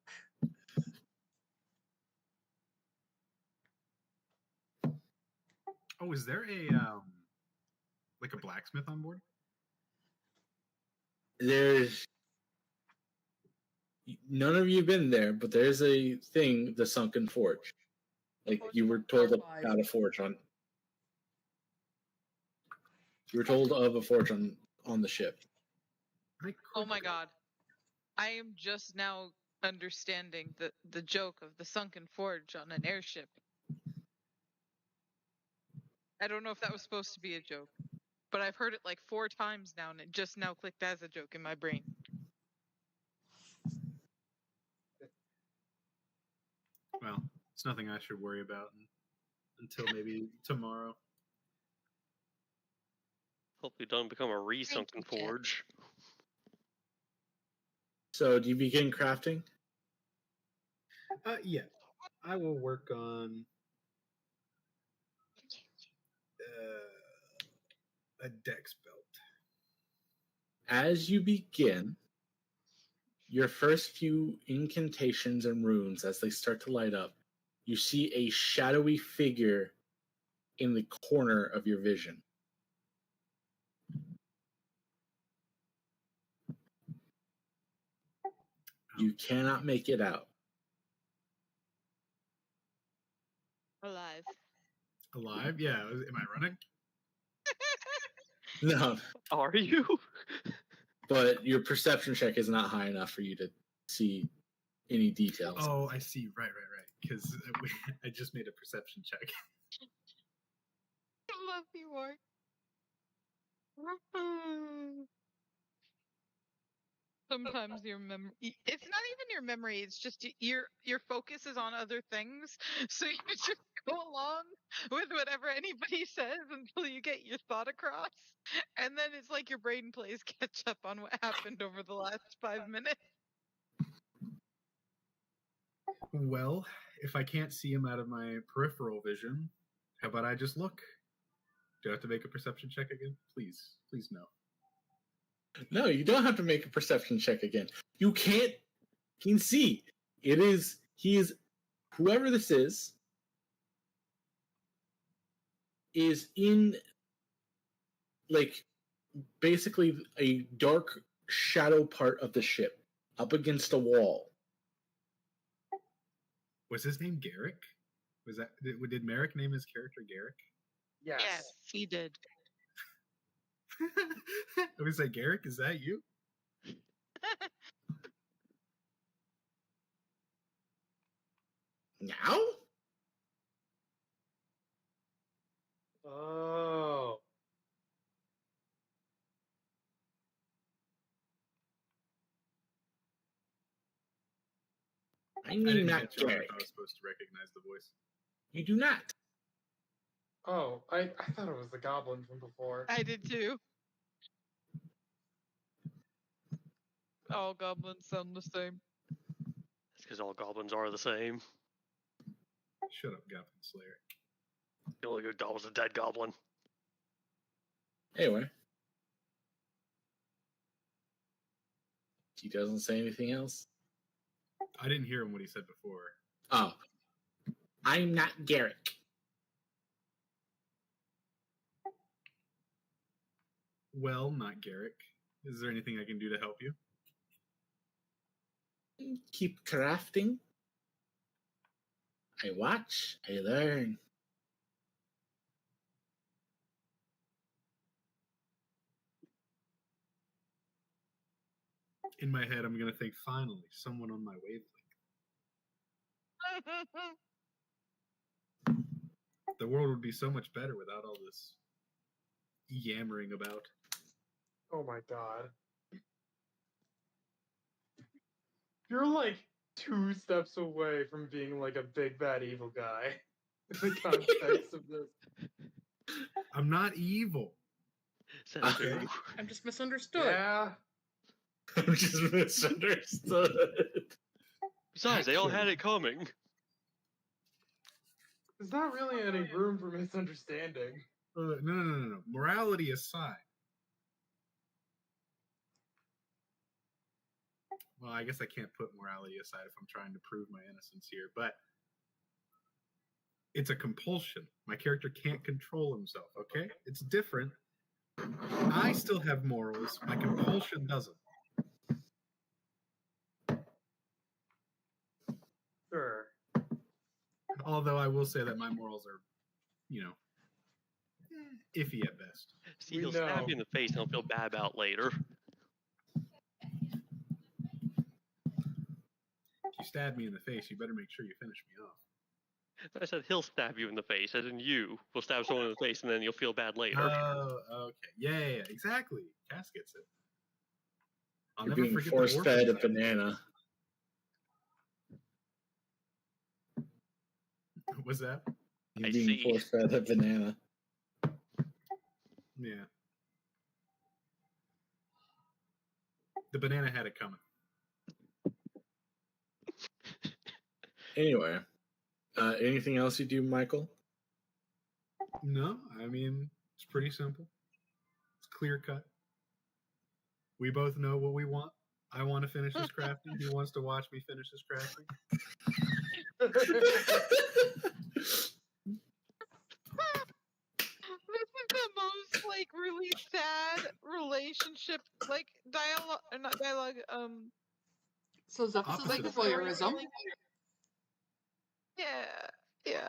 Oh, is there a like a blacksmith on board? There's none of you been there, but there's a thing, the Sunken Forge. Like you were told about a forge on. You were told of a forge on the ship. Oh my god. I am just now understanding the joke of the sunken forge on an airship. I don't know if that was supposed to be a joke, but I've heard it like 4 times now, and it just now clicked as a joke in my brain. Well, it's nothing I should worry about until maybe tomorrow. Hope you don't become a Thank re-sunken you, Jet. forge. So, do you begin crafting? Yeah, I will work on a dex belt. As you begin, your first few incantations and runes, as they start to light up, you see a shadowy figure in the corner of your vision. You cannot make it out. Alive. Alive? Yeah. Am I running? No, Are you? but your perception check is not high enough for you to see any details. Oh, I see. Right. Because I just made a perception check. I love you, Mark. Sometimes your memory, it's not even your memory, it's just your focus is on other things, so you just go along with whatever anybody says until you get your thought across, and then it's like your brain plays catch up on what happened over the last 5 minutes. Well, if I can't see him out of my peripheral vision, how about I just look? Do I have to make a perception check again? Please no. No, you don't have to make a perception check again. You can see. He is, whoever this is in, like, basically a dark shadow part of the ship, up against a wall. Was his name Garrick? Did Merrick name his character Garrick? Yes. Yes, he did. I was like, Garrick, is that you? Now? Oh. I I mean, didn't not catch on if Garrick. I was supposed to recognize the voice. You do not. Oh, I thought it was the goblin from before. I did too. All goblins sound the same. That's because all goblins are the same. Shut up, Goblin Slayer. The only good goblin's a dead goblin. Anyway. He doesn't say anything else. I didn't hear him what he said before. Oh. I'm not Garrick. Well, not Garrick. Is there anything I can do to help you? Keep crafting. I watch. I learn. In my head, I'm going to think, finally, someone on my wavelength. The world would be so much better without all this yammering about. Oh my god. You're like 2 steps away from being like a big bad evil guy. In the context of this. I'm not evil. Is that Okay. true? I'm just misunderstood. Yeah. I'm just misunderstood. Besides, they all had it coming. There's not really any room for misunderstanding. No. Morality aside. Well, I guess I can't put morality aside if I'm trying to prove my innocence here, but it's a compulsion. My character can't control himself, okay? It's different. I still have morals. My compulsion doesn't. Sure. Although I will say that my morals are, iffy at best. See, We he'll stab know. you in the face and he'll feel bad about later. If you stab me in the face, you better make sure you finish me off. I said he'll stab you in the face, as in you will stab someone in the face, and then you'll feel bad later. Oh, okay. Yeah, exactly. Cass gets it. I'll You're never being forget the force fed a orphan. banana. What's that? You're I being see. force fed a banana. Yeah. The banana had it coming. Anyway, anything else you do, Michael? No, I mean, it's pretty simple. It's clear cut. We both know what we want. I want to finish this crafting. He wants to watch me finish this crafting. This is the most like really sad relationship, like dialogue, or not dialogue. So Zephyrus is Opposite like of voyeurism. storytelling. Yeah.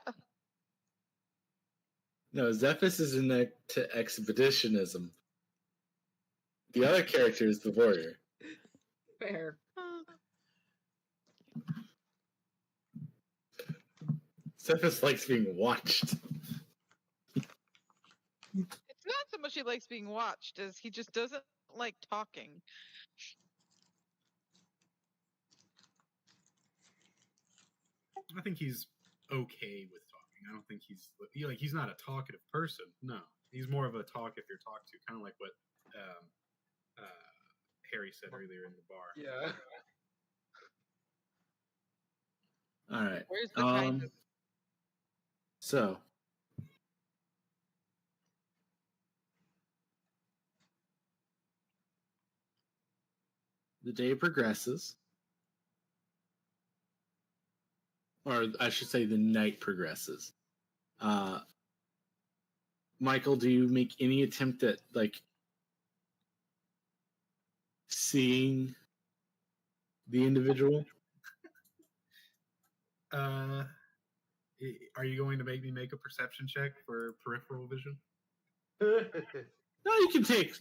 No, Zephyrus is into expeditionism. The other character is the warrior. Fair. Zephyrus likes being watched. It's not so much he likes being watched as he just doesn't like talking. I think he's okay with talking. I don't think he's not a talkative person. No, he's more of a talk if you're talked to, kind of like what Harry said earlier in the bar. Yeah. All right. Where's the kindness? So, the day progresses, or I should say, the night progresses. Michael, do you make any attempt at like seeing the individual? Are you going to make me make a perception check for peripheral vision? No, you can take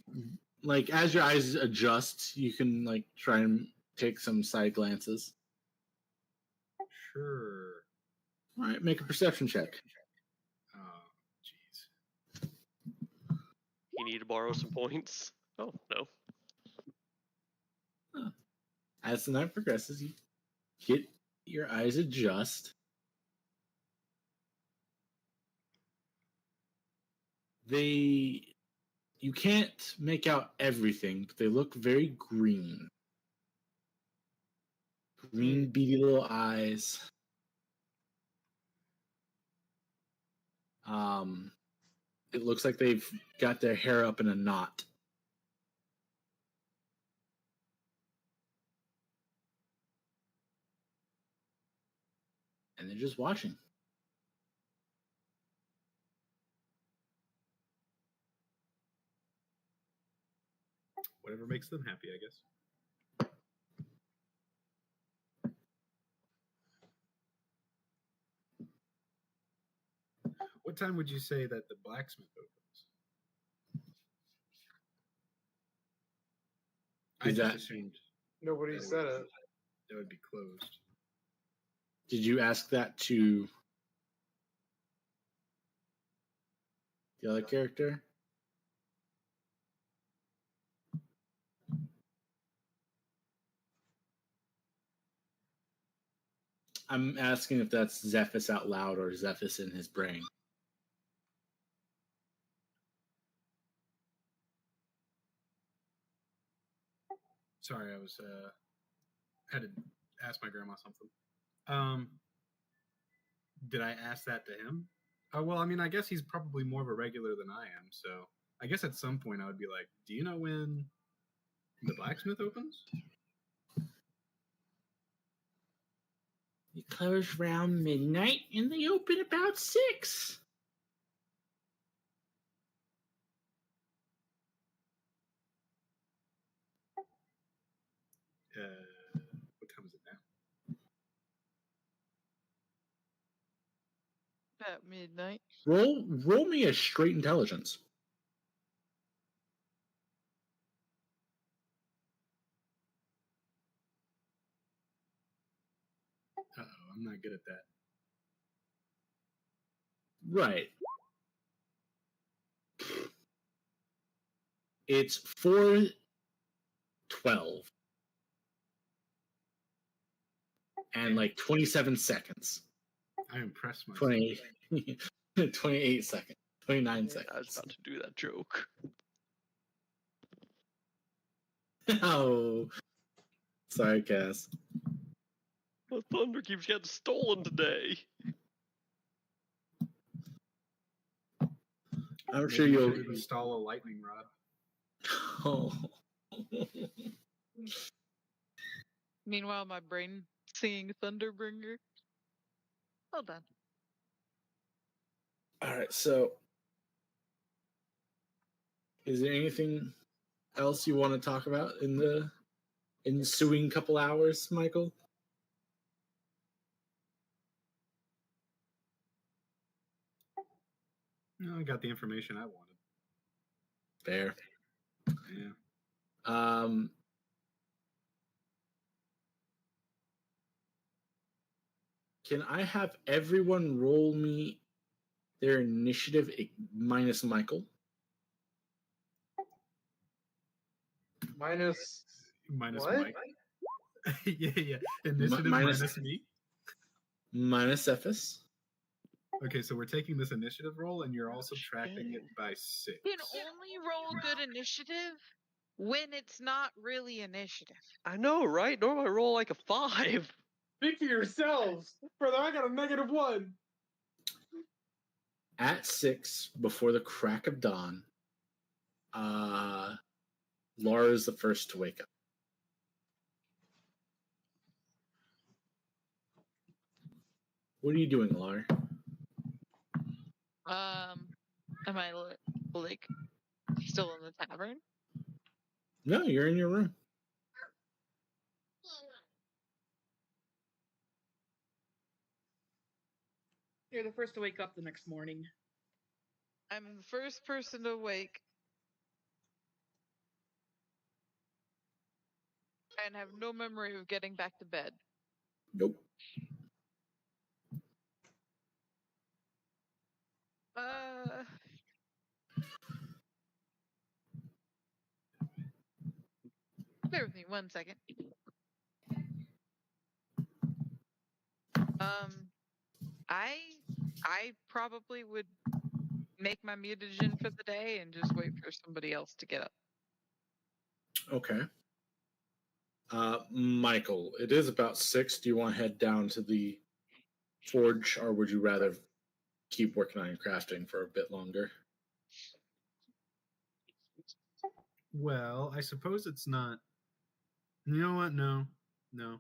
like as your eyes adjust, you can like try and take some side glances. Sure. All right, make a perception check. Oh, jeez. You need to borrow some points. Oh no. As the night progresses, you get your eyes adjust. You can't make out everything, but they look very green. Green, beady little eyes. It looks like they've got their hair up in a knot. And they're just watching. Whatever makes them happy, I guess. What time would you say that the blacksmith opens? I Is just that- assumed Nobody said it. it would be closed. Did you ask that to the other character? I'm asking if that's Zephyrus out loud or Zephyrus in his brain. Sorry, I was had to ask my grandma something. Did I ask that to him? Oh well, I mean, I guess he's probably more of a regular than I am. So I guess at some point I would be like, "Do you know when the blacksmith opens?" It close around midnight and they open about 6. What time is it now? At midnight. Roll me a straight intelligence. Uh-oh, I'm not good at that. Right. It's 4:12 and like 27 seconds. I impressed myself. 28 seconds. 29 I was seconds. about to do that joke. Oh. Sorry, Cass. The thunder keeps getting stolen today. I'm sure Maybe you you'll. should install a lightning rod. Oh. Meanwhile, my brain singing Thunderbringer. Well done. All right. So, is there anything else you want to talk about in the ensuing couple hours, Michael? No, I got the information I wanted. Fair. Yeah. Can I have everyone roll me their initiative minus Michael? Minus what? Mike. yeah. Initiative minus- minus me. Minus Cephas. Okay, so we're taking this initiative roll, and you're all subtracting it by 6. You can only roll good initiative when it's not really initiative. I know, right? Normally I roll like a 5. Speak for yourselves, brother. I got a -1. At 6, before the crack of dawn, Laura is the first to wake up. What are you doing, Laura? Am I like still in the tavern? No, you're in your room. You're the first to wake up the next morning. I'm the first person to wake and have no memory of getting back to bed. Nope. Bear with me 1 second. I probably would make my mutagen for the day and just wait for somebody else to get up. Okay. Michael, it is about 6. Do you want to head down to the forge, or would you rather keep working on your crafting for a bit longer? Well, I suppose it's not. You know what? No.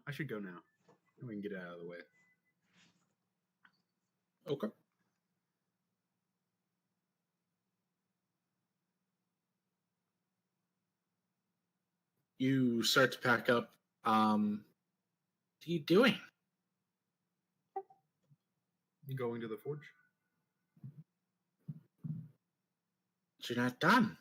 I should go now. We can get it out of the way. Okay. You start to pack up. What are you doing? You going to the forge? You're not done.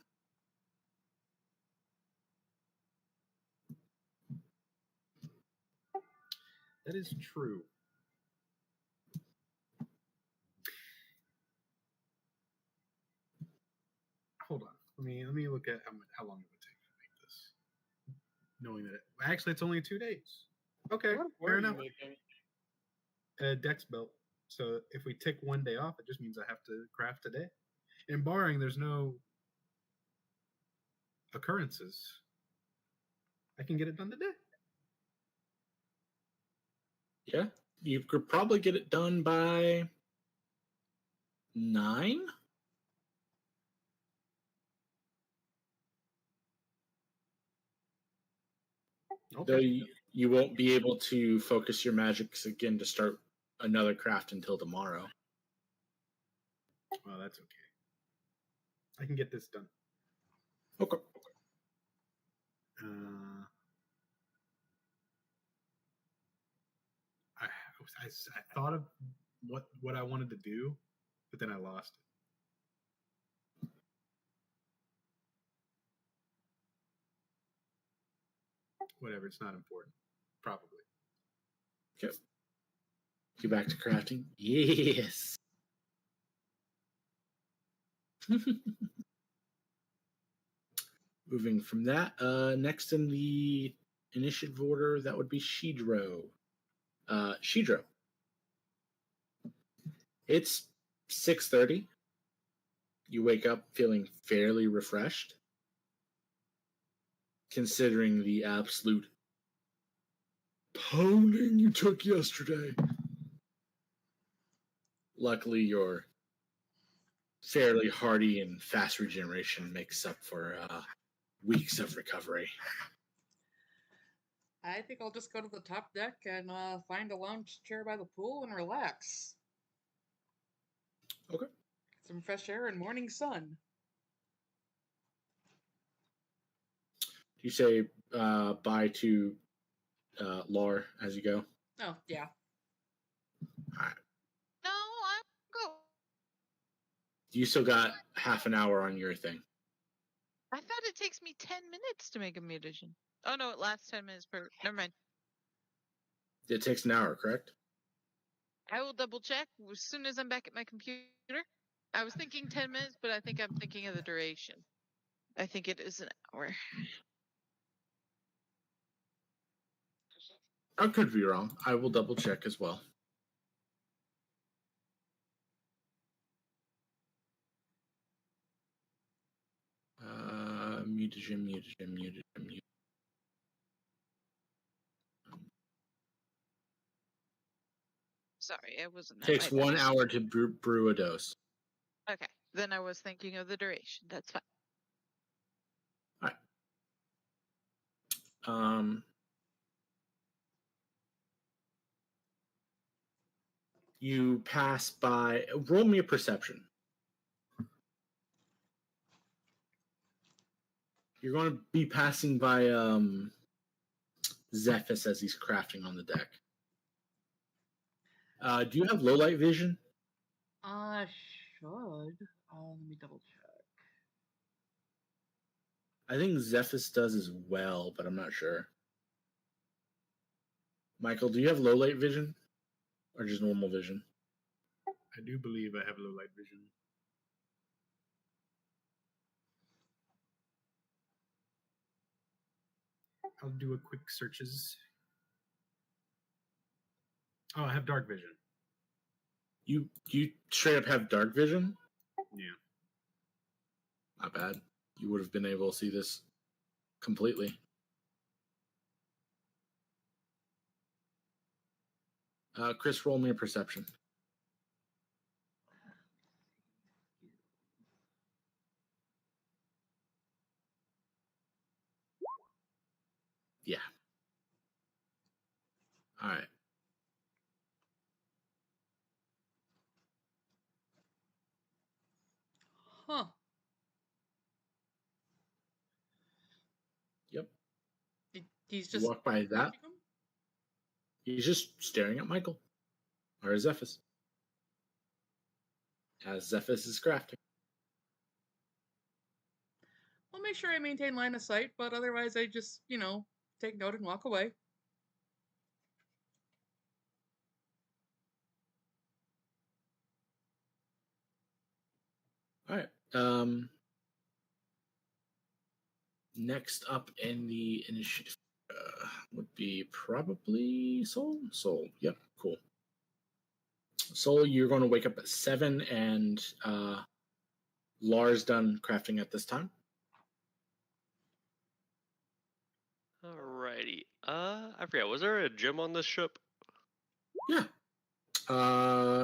That is true. Hold on. Let me look at how long it would take to make this. Knowing that actually it's only 2 days. Okay, fair enough. A dex belt. So if we take 1 day off, it just means I have to craft today. And barring there's no occurrences, I can get it done today. Yeah, you could probably get it done by 9. Okay. Though you won't be able to focus your magics again to start another craft until tomorrow. Well, that's okay. I can get this done. Okay. I thought of what I wanted to do, but then I lost it. Whatever, it's not important. Probably. Okay. You back to crafting? Yes. Moving from that, next in the initiative order, that would be Shidro. Shidro. It's 6:30. You wake up feeling fairly refreshed, considering the absolute pounding you took yesterday. Luckily, your fairly hardy and fast regeneration makes up for weeks of recovery. I think I'll just go to the top deck and find a lounge chair by the pool and relax. Okay. Some fresh air and morning sun. You say bye to Lar as you go. Oh, yeah. All right. No, I'm go. You still got half an hour on your thing. I thought it takes me 10 minutes to make a mutagen. Oh no, it lasts 10 minutes per. Never mind. It takes an hour, correct? I will double check as soon as I'm back at my computer. I was thinking 10 minutes, but I think I'm thinking of the duration. I think it is an hour. I could be wrong. I will double check as well. Mutagen. Sorry, I wasn't. at Takes my 1 desk. hour to brew a dose. Okay, then I was thinking of the duration. That's fine. You pass by. Roll me a perception. You're going to be passing by Zephys as he's crafting on the deck. Do you have low light vision? Should. Let me double check. I think Zephys does as well, but I'm not sure. Michael, do you have low light vision? Or just normal vision? I do believe I have low light vision. I'll do a quick searches. Oh, I have dark vision. You straight up have dark vision? Yeah. Not bad. You would have been able to see this completely. Chris, roll me a perception. Yeah. All right. Huh. Yep. He's You just walk by that. watching him? He's just staring at Michael. Or Zephys. As Zephys is crafting. I'll make sure I maintain line of sight, but otherwise I just, take note and walk away. All right. Next up in the initiative would be probably Soul. Soul. Yep. Cool. Soul, you're going to wake up at 7, and Lars done crafting at this time. Alrighty. I forget. Was there a gym on this ship? Yeah.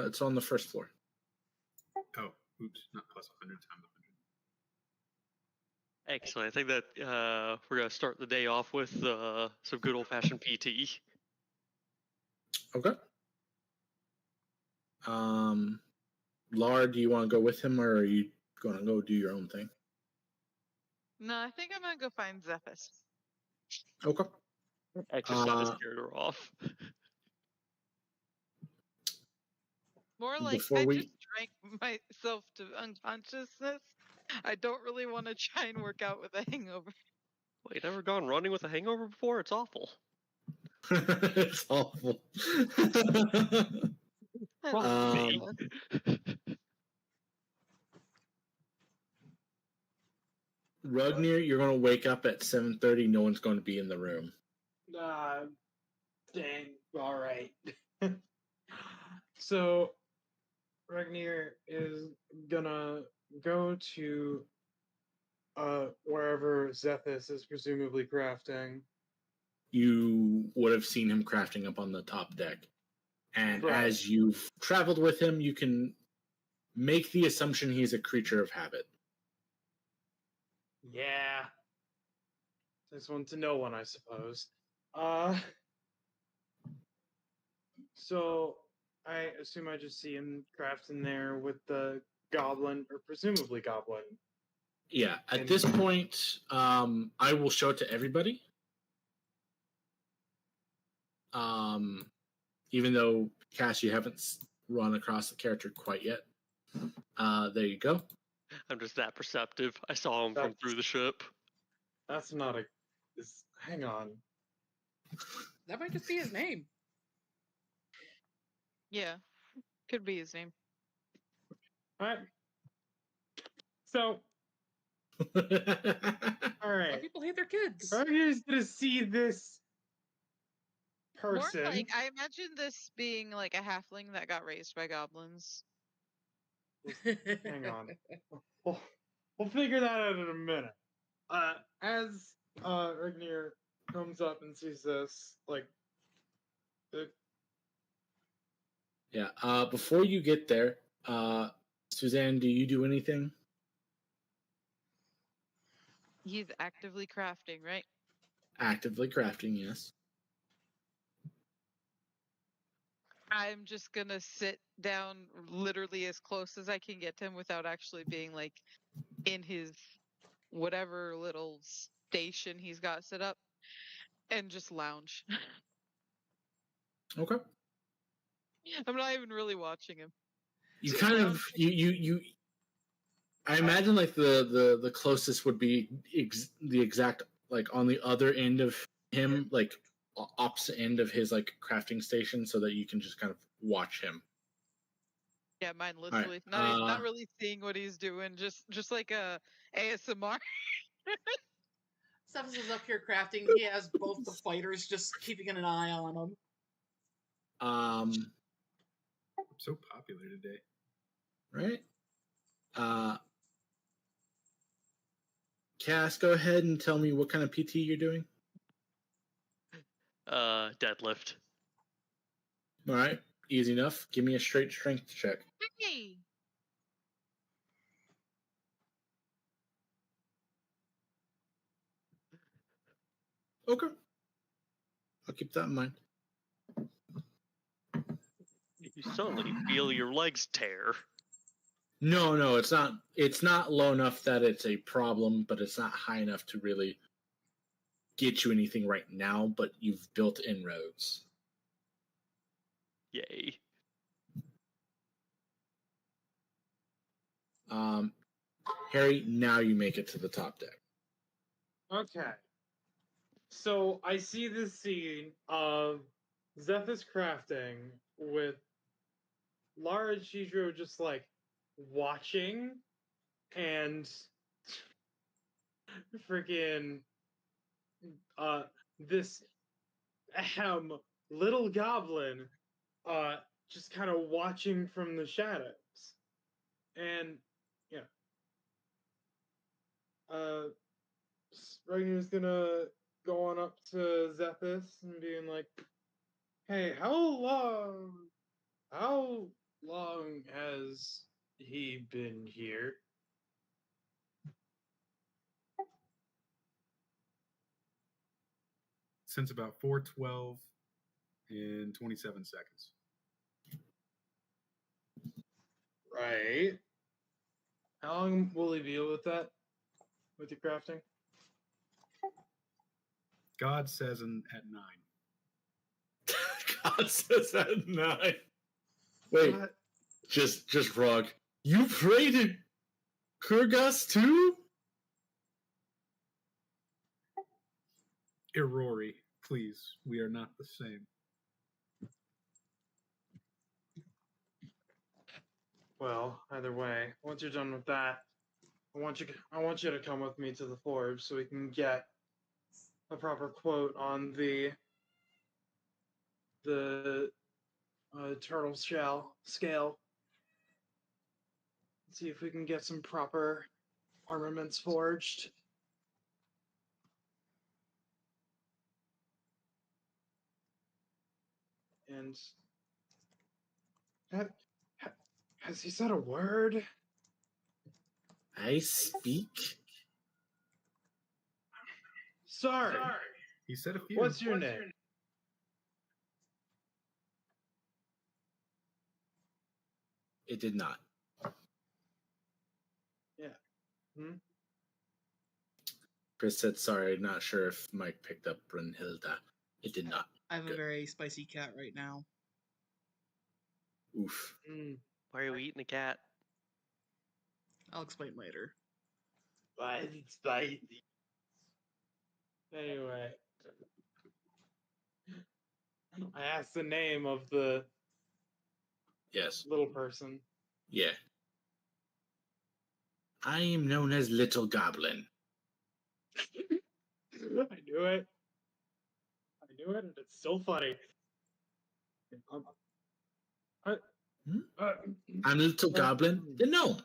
It's on the first floor. Oh, oops, not plus 100 times 100. Excellent. I think that we're gonna start the day off with some good old fashioned PT. Okay. Lar, do you want to go with him, or are you going to go do your own thing? No, I think I'm gonna go find Zephys. Okay. Exercise scared her off. More like Before I we- just drank myself to unconsciousness. I don't really want to try and work out with a hangover. Wait, never gone running with a hangover before? It's awful. It's awful. I love Me. you. Rugnir, you're going to wake up at 7:30. No one's going to be in the room. Dang. All right. So, Ragnir is gonna go to wherever Zethus is presumably crafting. You would have seen him crafting up on the top deck. And Right. as you've traveled with him, you can make the assumption he's a creature of habit. Yeah. This one to no one, I suppose. So I assume I just see him crafting there with the goblin, or presumably goblin. Yeah, at And- this point, I will show it to everybody. Even though, Cass, you haven't run across the character quite yet. There you go. I'm just that perceptive. I saw him from through the ship. That's not a. Hang on. That might just be his name. Yeah, could be his name. All right. So, all Why right. people hate their kids. Ragnar's gonna see this person. More like I imagine this being like a halfling that got raised by goblins. Hang on. We'll figure that out in a minute. As Ragnir comes up and sees this, like, Yeah, before you get there, Suzanne, do you do anything? He's actively crafting, right? Actively crafting, yes. I'm just gonna sit down literally as close as I can get to him without actually being like in his whatever little station he's got set up and just lounge. Okay. I'm not even really watching him. You kind of you I imagine like the closest would be the exact like on the other end of him, like opposite end of his like crafting station, so that you can just kind of watch him. Yeah, mine right, literally not really seeing what he's doing, just like a ASMR. Cephas is up here crafting. He has both the fighters just keeping an eye on him. Um, I'm so popular today. right. Cass, go ahead and tell me what kind of PT you're doing. Deadlift. All right, easy enough. Give me a straight strength check. Hey, Okay. I'll keep that in mind. You suddenly feel your legs tear. No, it's not. It's not low enough that it's a problem, but it's not high enough to really get you anything right now. But you've built inroads. Yay. Harry, now you make it to the top deck. okay. So I see this scene of Zethus crafting with Lara and Chidro just like watching, and freaking this little goblin just kind of watching from the shadows. And yeah. Ragnar's gonna go on up to Zethus and being like, "Hey, how long has he been here?" Since about 4:12 in 27 seconds. Right. How long will he be with that? With your crafting? God says at 9. God says at 9. Wait, What? just Rug. You pray to Kurgas too? Irori, please. We are not the same. Well, either way, once you're done with that, I want you to come with me to the forge so we can get a proper quote on the turtle shell scale. See if we can get some proper armaments forged. And has he said a word? I speak. Sorry. He said a few. What's your name? It did not. Chris said, sorry, not sure if Mike picked up Brunhilde. It did not. I have a Good. very spicy cat right now. Oof. Why are we eating a cat? I'll explain later. Spicy. Anyway, I asked the name of the Yes. little person. Yeah. I am known as Little Goblin. I knew it. And it's still funny. I'm Little Goblin, the gnome.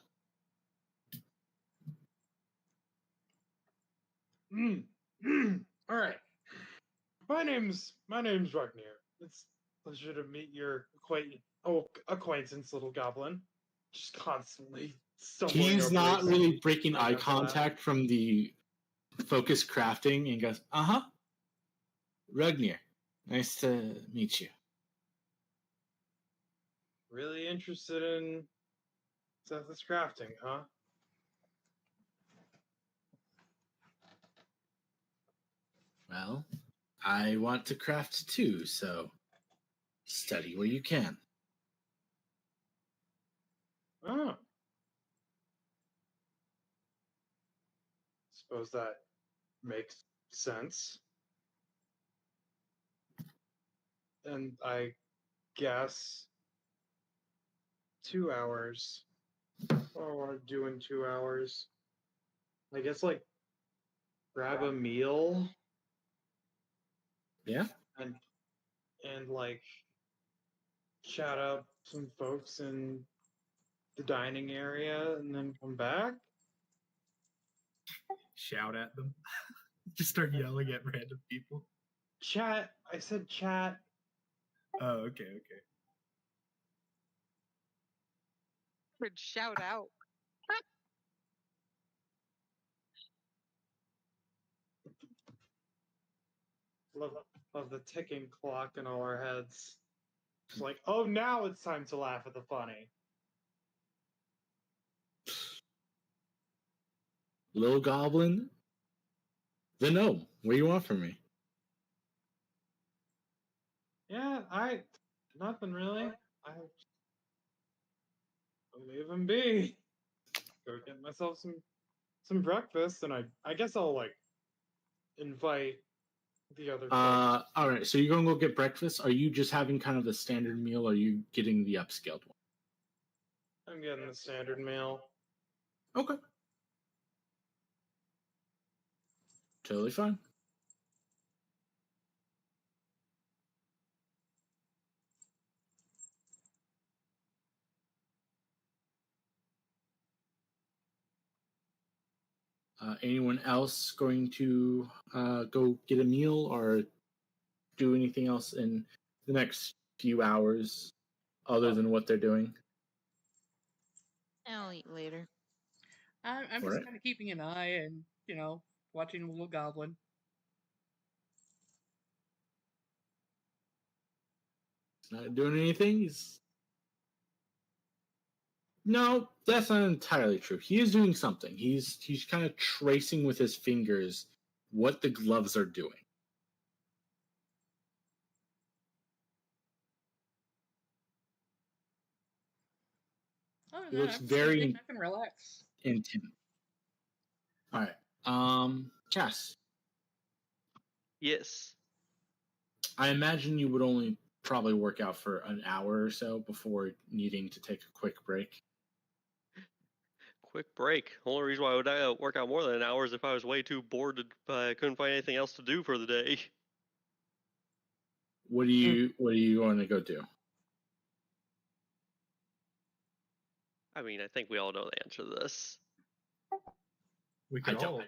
All right. My name's Ragnir. It's a pleasure to meet your acquaintance, Little Goblin. Just constantly stumbling He's over not his- really breaking I eye got that. contact from the focus crafting and goes, Ragnir, nice to meet you. Really interested in Seth's crafting, huh? Well, I want to craft too, so study where you can. Oh. Suppose that makes sense. And I guess 2 hours. What do I want to do in 2 hours? I guess like grab a meal Yeah? and like chat up some folks in the dining area and then come back. Shout at them. Just start yelling at random people. Chat. I said chat. Oh, okay. Would shout out. Love the ticking clock in all our heads. It's like, oh, now it's time to laugh at the funny. Little Goblin, the gnome. What do you want from me? Yeah, nothing really. I leave him be. Go get myself some breakfast, and I guess I'll like invite the other folks. All right. So you're gonna go get breakfast. Are you just having kind of the standard meal? Or are you getting the upscaled one? I'm getting the standard meal. Okay. Totally fine. Anyone else going to go get a meal or do anything else in the next few hours other than what they're doing? I'll eat later. I'm just Alright. kind of keeping an eye and, watching the little goblin. He's not doing anything. No, that's not entirely true. He is doing something. He's kind of tracing with his fingers what the gloves are doing. Other He than that, looks I'm just gonna very sit back and relax. intent. All right. Cass, Yes. I imagine you would only probably work out for an hour or so before needing to take a quick break. quick break. Only reason why I would work out more than an hour is if I was way too bored I couldn't find anything else to do for the day. What do you want to go do? I mean, I think we all know the answer to this. We could all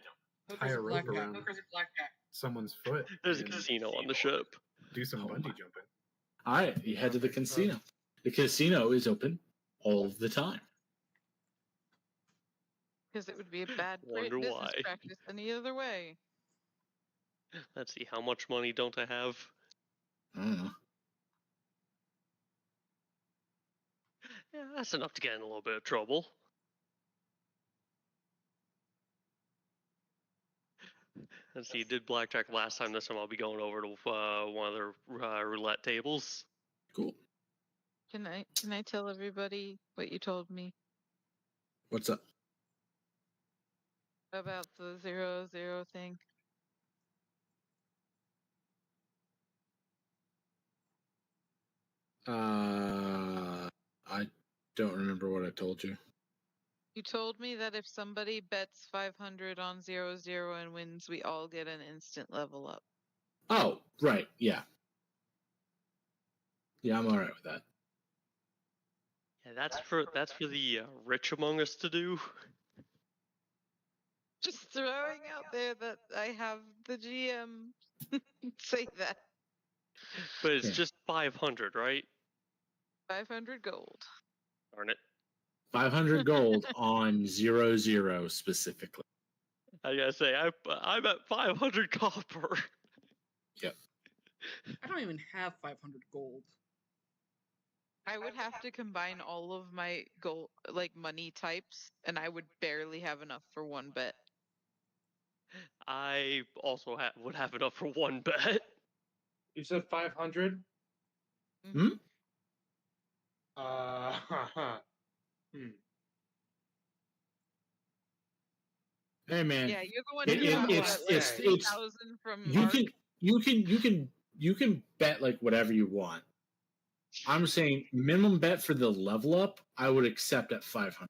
Hookers tie a and rope blackjack. around Hookers and blackjack. someone's foot. There's a and casino on the ship. Do some Oh bungee my. jumping. All right, you head to the casino. The casino is open all the time. Because it would be a bad Wonder business why. practice any other way. Let's see, how much money don't I have? I don't know. Yeah, that's enough to get in a little bit of trouble. Let's see, did blackjack last time. This time I'll be going over to one of the roulette tables. Cool. Can I tell everybody what you told me What's up? about the 0-0 thing? I don't remember what I told you. You told me that if somebody bets 500 on 0-0 and wins, we all get an instant level up. Oh, right, yeah. Yeah, I'm all right with that. Yeah, that's for the rich among us to do. Just throwing out there that I have the GM say that. But it's Yeah. just 500, right? 500 gold. Darn it. 500 gold on 0-0 specifically. I gotta say, I'm at 500 copper. I don't even have 500 gold. I would have to combine all of my gold, like money types, and I would barely have enough for one bet. I also would have enough for one bet. You said 500? Hmm? Hey man, Yeah, you're the one It- who it- got it's- what, it's- 3,000 from you Mark. you can bet like whatever you want. I'm saying minimum bet for the level up, I would accept at 500.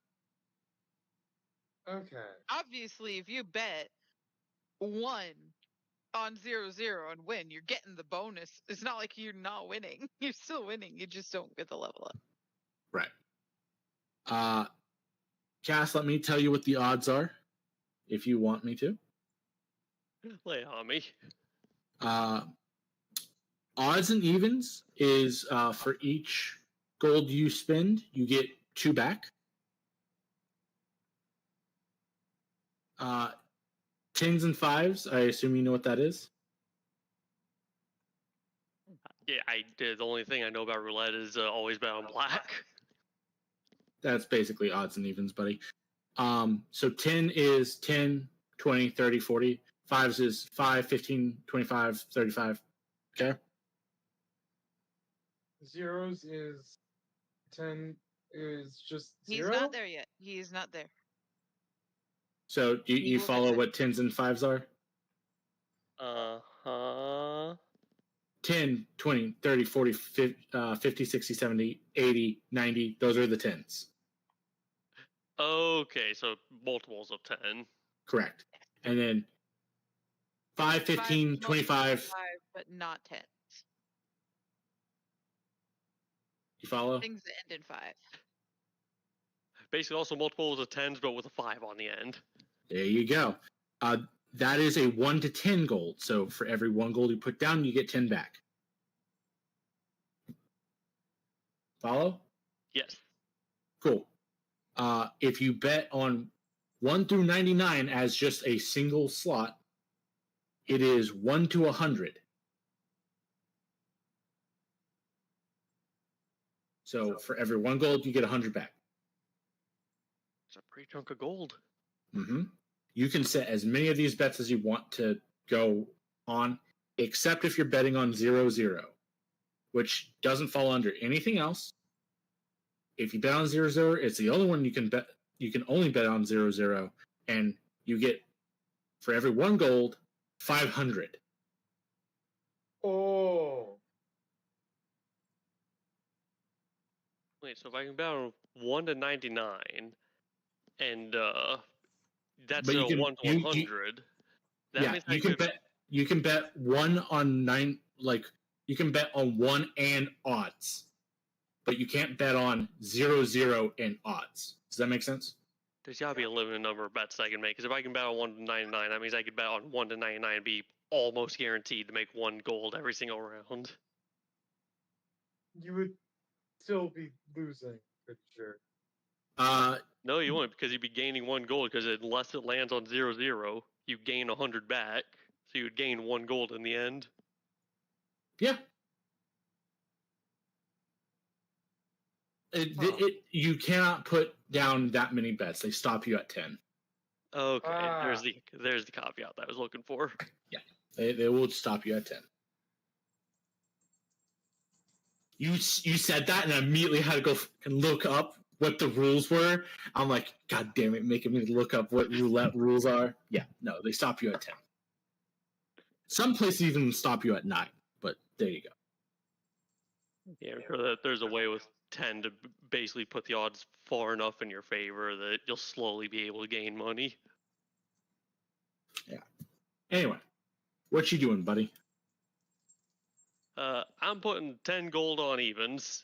Okay. Obviously, if you bet 1 on 0-0 and win, you're getting the bonus. It's not like you're not winning. You're still winning. You just don't get the level up. Right. Cass, let me tell you what the odds are, if you want me to. Lay it on me. Odds and evens is for each gold you spend, you get 2 back. Tens and fives, I assume you know what that is. Yeah, the only thing I know about roulette is always bet on black. That's basically odds and evens, buddy. So 10 is 10, 20, 30, 40. Fives is 5, 15, 25, 35. Okay? Zeros is 10 is just He's 0? not there yet. He's not there. So you will get follow there. what tens and fives are? Uh-huh. 10, 20, 30, 40, 50, 60, 70, 80, 90. Those are the tens. Okay, so multiples of 10. Correct. And then 5, 15, Five, 25. 5, but not 10. You follow? Things that end in 5. Basically also multiples of 10s, but with a 5 on the end. There you go. That is a 1 to 10 gold. So for every 1 gold you put down, you get 10 back. Follow? Yes. Cool. If you bet on 1 through 99 as just a single slot, it is 1 to 100. So for every 1 gold, you get 100 back. It's a pretty chunk of gold. Mm-hmm. You can set as many of these bets as you want to go on, except if you're betting on 0-0, which doesn't fall under anything else. If you bet on 0-0, it's the only one you can bet. You can only bet on 0-0, and you get for every 1 gold, 500. Oh. Wait, so if I can bet on 1 to 99, and that's But a you can- 1 to you- 100. That Yeah, means I you can could bet. You can bet 1 on 9. Like you can bet on 1 and odds, but you can't bet on 0 and odds. Does that make sense? There's got to be a limited number of bets I can make. Because if I can bet on 1 to 99, that means I could bet on 1 to 99 and be almost guaranteed to make 1 gold every single round. You would still be losing for sure. No, you won't, because you'd be gaining 1 gold. Because unless it lands on 0, you gain 100 back. So you would gain 1 gold in the end. Yeah. You cannot put down that many bets. They stop you at 10. Okay, Ah. there's the caveat that I was looking for. They will stop you at 10. You said that, and I immediately had to go and look up what the rules were. I'm like, God damn it, making me look up what roulette rules are. Yeah, no, they stop you at 10. Some places even stop you at 9, but there you go. Yeah, I'm sure that there's a way with 10 to basically put the odds far enough in your favor that you'll slowly be able to gain money. Anyway, what you doing, buddy? I'm putting 10 gold on evens.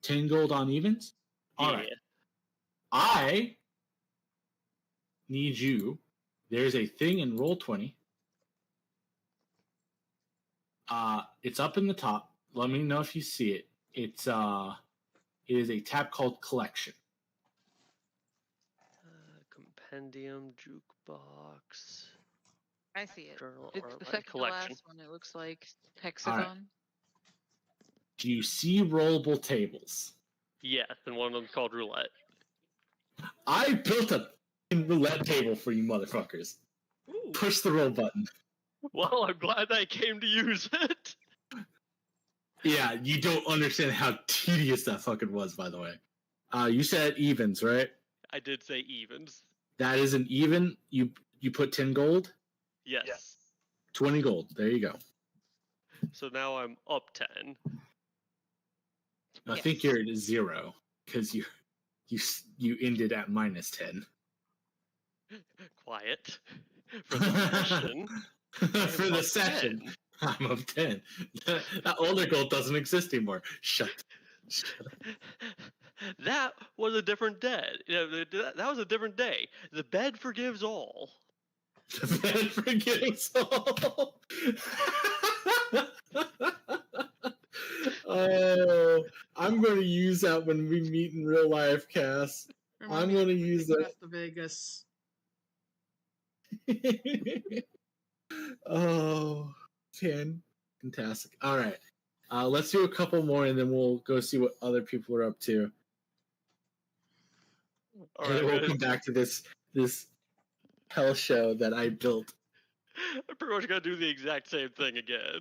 10 gold on evens? All Yeah. right. I need you. There's a thing in Roll20. It's up in the top. Let me know if you see it. It is a tab called Collection. Compendium, jukebox, I see it. journal, It's or the like second to collection. last one. It looks like hexagon. Do you see rollable tables? Yes, and one of them's called roulette. I built a roulette table for you motherfuckers. Ooh. Push the roll button. Well, I'm glad I came to use it. Yeah, you don't understand how tedious that fucking was, by the way. You said evens, right? I did say evens. That is an even. You put 10 gold, Yes. 20 gold. There you go. So now I'm up 10. I think you're at 0 because you ended at minus 10. Quiet. For the session. For the up session, 10. I'm up 10. That older gold doesn't exist anymore. Shut. That was a different day. That was a different day. The bed forgives all. The bed forgives all. Oh, I'm going to use that when we meet in real life, Cass. I'm going to use that. Best of Vegas. Oh, 10. Fantastic. All right. Let's do a couple more and then we'll go see what other people are up to. All And then right, we'll come back to this hell show that I built. I'm pretty much gonna do the exact same thing again.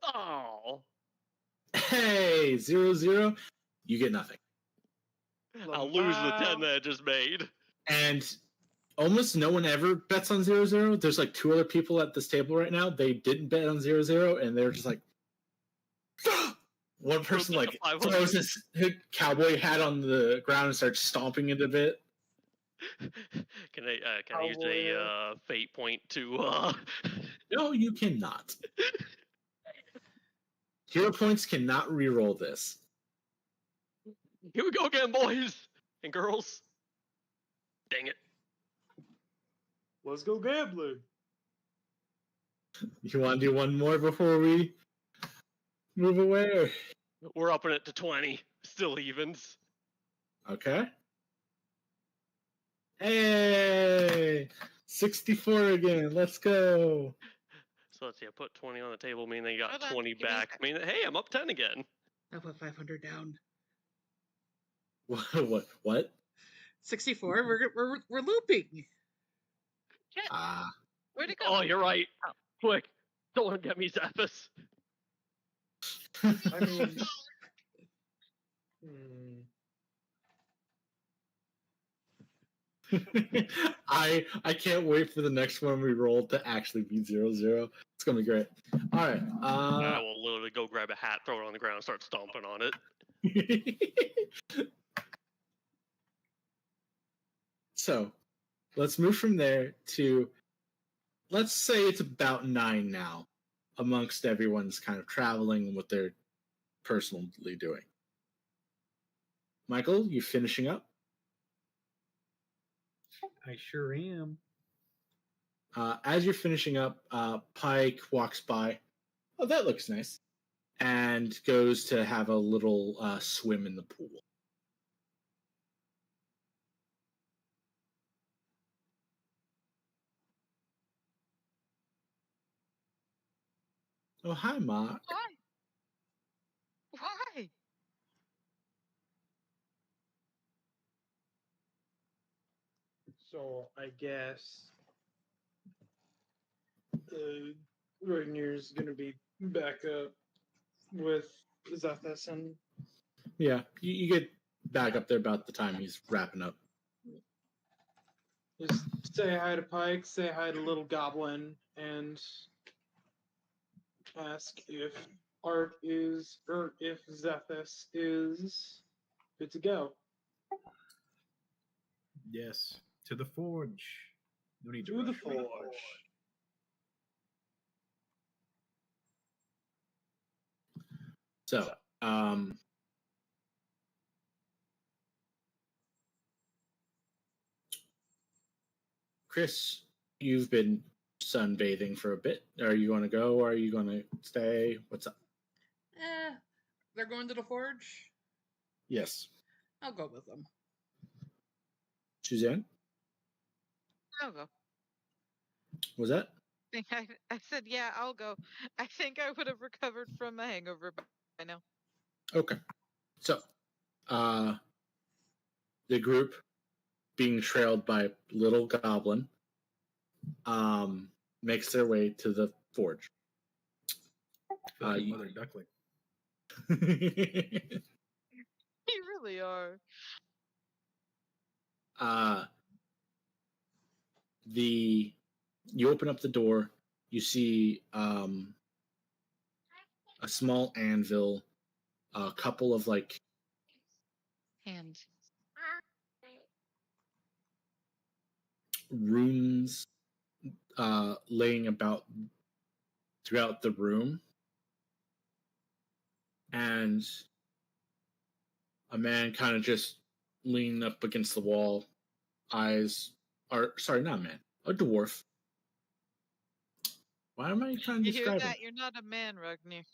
Oh, Hey, 0-0. You get nothing. I'll lose the 10 that I just made. And almost no one ever bets on 0-0. There's like 2 other people at this table right now. They didn't bet on 0-0, and they're just like, one person like throws his cowboy hat on the ground and starts stomping it a bit. Can I use a fate point to No, you cannot. Hero points cannot re-roll this. Here we go again, boys and girls. Dang it. Let's go gambling. You want to do one more before we move away? Or? We're upping it to 20. Still evens. Okay. Hey! 64 again. Let's go. So let's see, I put 20 on the table, meaning they got Hold on, 20 give me a back. sec. I mean, hey, I'm up 10 again. I put 500 down. What? 64. We're looping. Ah. Where'd it go? Oh, you're right. Quick, don't get me Zephys. I mean, I can't wait for the next one we roll to actually be 0-0. It's gonna be great. All right. I will literally go grab a hat, throw it on the ground, and start stomping on it. So let's move from there to, let's say it's about 9 now, amongst everyone's kind of traveling and what they're personally doing. Michael, you finishing up? I sure am. As you're finishing up, Pike walks by. Oh, that looks nice. And goes to have a little swim in the pool. Oh, hi, Mark. Why? Why? So I guess Ragnar's gonna be back up with Zethus and Yeah, you get back up there about the time he's wrapping up. just say hi to Pike, say hi to Little Goblin, and ask if Art is, or if Zethus is good to go. Yes, to the forge. No need to To the rush. forge. So, Chris, you've been sunbathing for a bit. Are you going to go or are you going to stay? What's up? They're going to the forge. Yes. I'll go with them. Suzanne, I'll go. was that? I said, yeah, I'll go. I think I would have recovered from a hangover by now. Okay. So, the group being trailed by Little Goblin makes their way to the forge. I feel like you- Mother Duckling. You really are. You open up the door, you see a small anvil, a couple of like Hands. runes laying about throughout the room, and a man kind of just leaning up against the wall, eyes are sorry, not a man, a dwarf. Why am I trying to You hear describe him? that? You're not a man, Ragnar.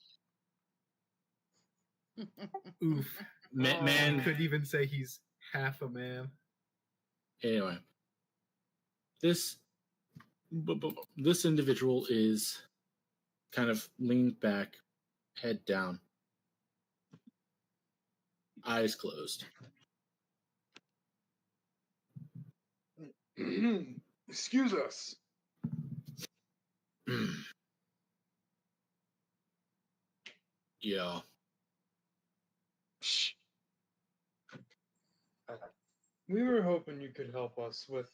Oof. Man, Could even say he's half a man. anyway, this individual is kind of leaned back, head down, eyes closed. Excuse us. Yeah. Shh. We were hoping you could help us with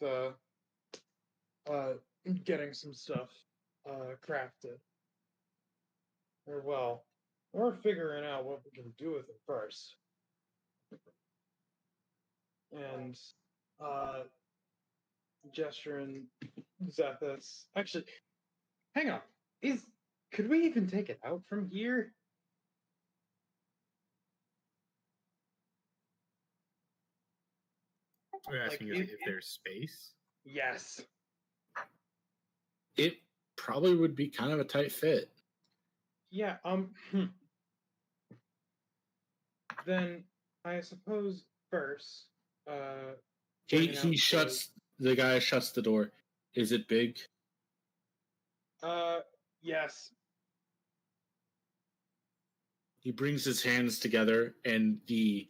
getting some stuff crafted. Or figuring out what we can do with it first. And Gesture and Zethus. Actually, hang on. Could we even take it out from here? Are you asking Like, if there's space? Yes. It probably would be kind of a tight fit. Yeah, Then I suppose first, bringing out He shuts the guy shuts the door. Is it big? Yes. He brings his hands together and the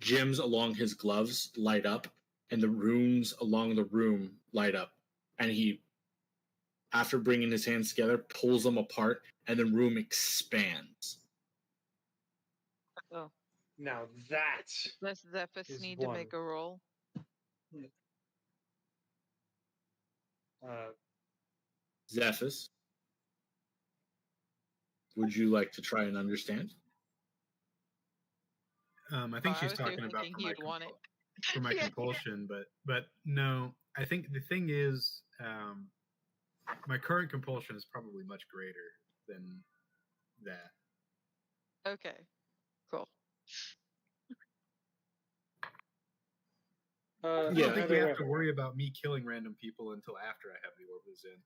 gems along his gloves light up and the runes along the room light up. And he, after bringing his hands together, pulls them apart and the room expands. Oh. Now that Does Zephyrus is need one. to make a roll? Zephyrus, would you like to try and understand? I think I she's was here talking about thinking for my he'd want it. control. for my Yeah. compulsion, but no, I think the thing is, my current compulsion is probably much greater than that. Okay. Cool. I Yeah. don't think we either have way. to worry about me killing random people until after I have the Orbluz in.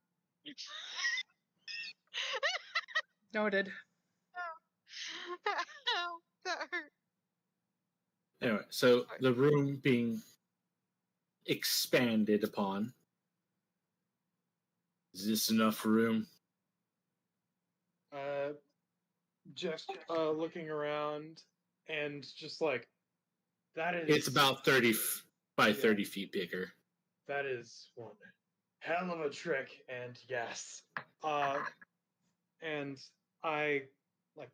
Noted. Ow, that hurt. Anyway, so the room being expanded upon. Is this enough room? Just looking around and just like that is. It's about 30 by Yeah. 30 feet bigger. That is one hell of a trick, and yes. And I, like,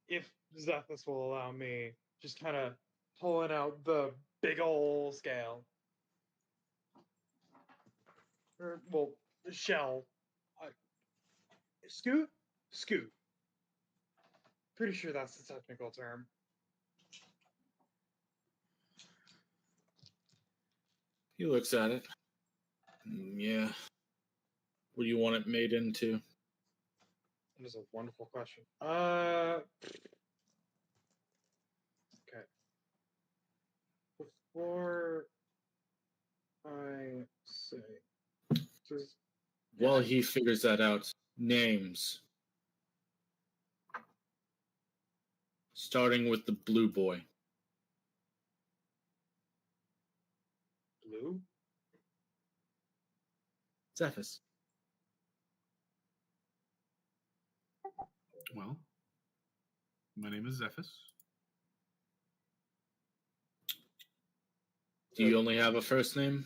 if Zethus will allow me, just kind of pulling out the big ol' scale. Or, well, the shell. Scoot? Scoot. Pretty sure that's the technical term. He looks at it. Yeah. What do you want it made into? That is a wonderful question. Okay. Before I say, just While he figures that out, names. Starting with the blue boy. blue. Zephys. Well, my name is Zephys. Do you only have a first name?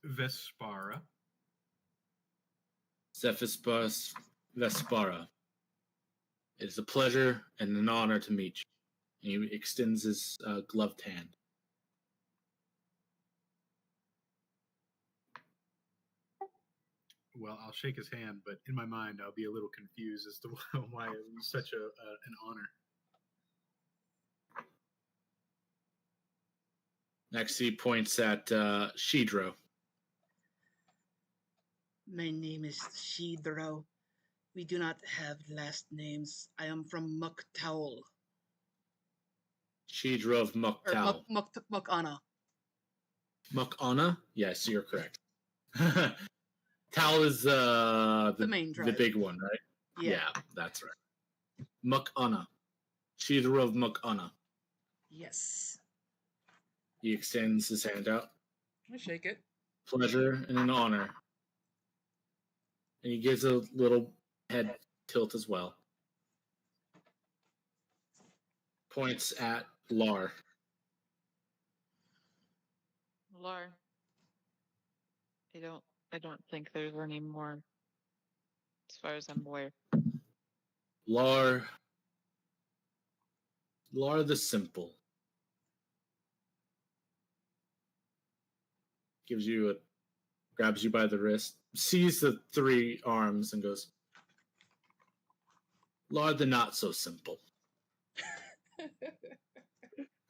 Vespara. Zephys Vespara. It is a pleasure and an honor to meet you. And he extends his gloved hand. Well, I'll shake his hand, but in my mind, I'll be a little confused as to why it was such an honor. Next, he points at Shidro. My name is Shidro. We do not have last names. I am from Muktaul. Shidro of Or Muktal. Mukana. Mukana? Yes, you're correct. Tal is the main the tribe. big one, right? Yeah. That's right. Mukana. Shidro of Mukana. Yes. He extends his hand out. I shake it. Pleasure and an honor. And he gives a little head tilt as well. Points at Lar. Lar. I don't think there's any more, as far as I'm aware. Lar the Simple. Grabs you by the wrist, sees the three arms, and goes, Lar the Not So Simple.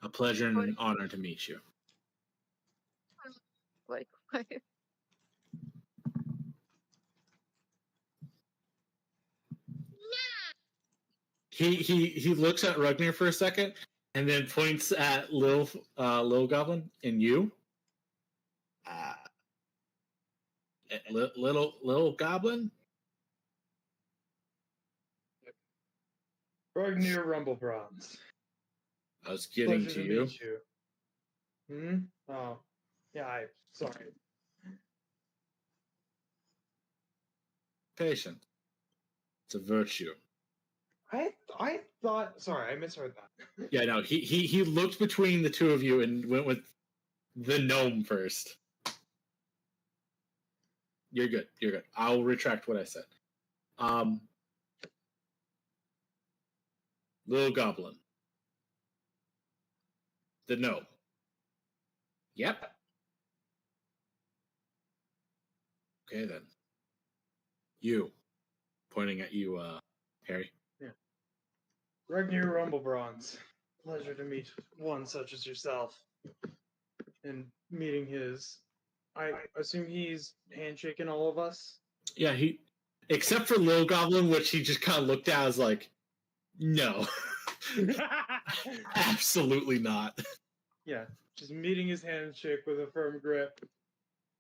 A pleasure and an honor to meet you. Like, He looks at Rugner for a second, and then points at Lil Goblin and you. Little Goblin. Ragnir Rumble Bronze. I was getting Pleasure to you. meet you. Oh, yeah. Sorry. Patient. It's a virtue. I thought. Sorry, I misheard that. Yeah, no. He looked between the two of you and went with the gnome first. You're good. You're good. I'll retract what I said. Little Goblin. The gnome. Yep. Okay then. You. Pointing at you, Harry. Yeah. Ragnir Rumble Bronze. pleasure to meet one such as yourself. And meeting his, I assume he's handshaking all of us. Yeah, he, except for Lil Goblin, which he just kind of looked at as like, no, absolutely not. Yeah, just meeting his handshake with a firm grip.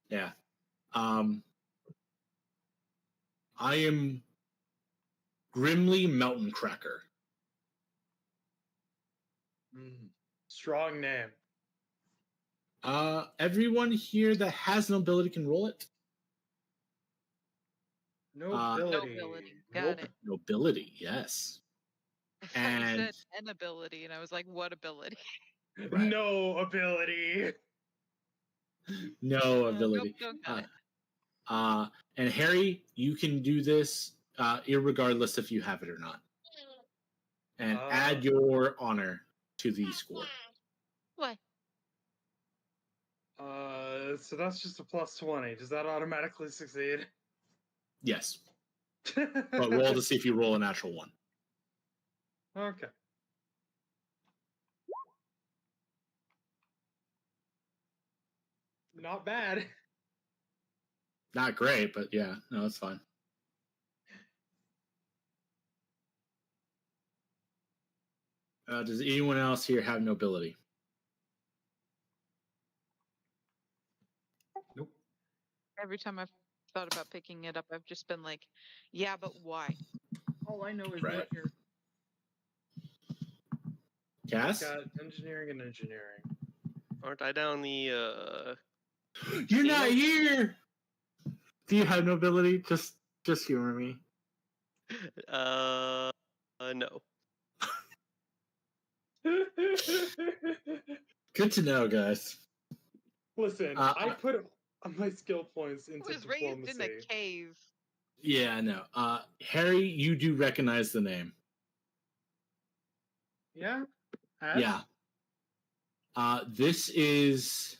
Yeah. I am Grimly Mountain Cracker. Strong name. Everyone here that has an ability can roll it. Nobility. Nobility. Got it. Nobility, yes. I thought you And said an ability, and I was like, what ability? Right. No ability. no ability. Nope, don't got it. And Harry, you can do this irregardless if you have it or not. And add your honor to the score. What? So that's just a plus 20. Does that automatically succeed? Yes. But roll to see if you roll a natural one. Okay. Not bad. Not great, but yeah, no, it's fine. Does anyone else here have nobility? Nope. Every time I've thought about picking it up, I've just been like, yeah, but why? All I know is Right. Witcher. Cass? Got engineering and engineering. Aren't I down the You're not here! Do you have nobility? Just humor me. No. Good to know, guys. Listen, I put my skill points I into was raised in a diplomacy. cave. Yeah, I know. Harry, you do recognize the name. Yeah? As? Yeah. This is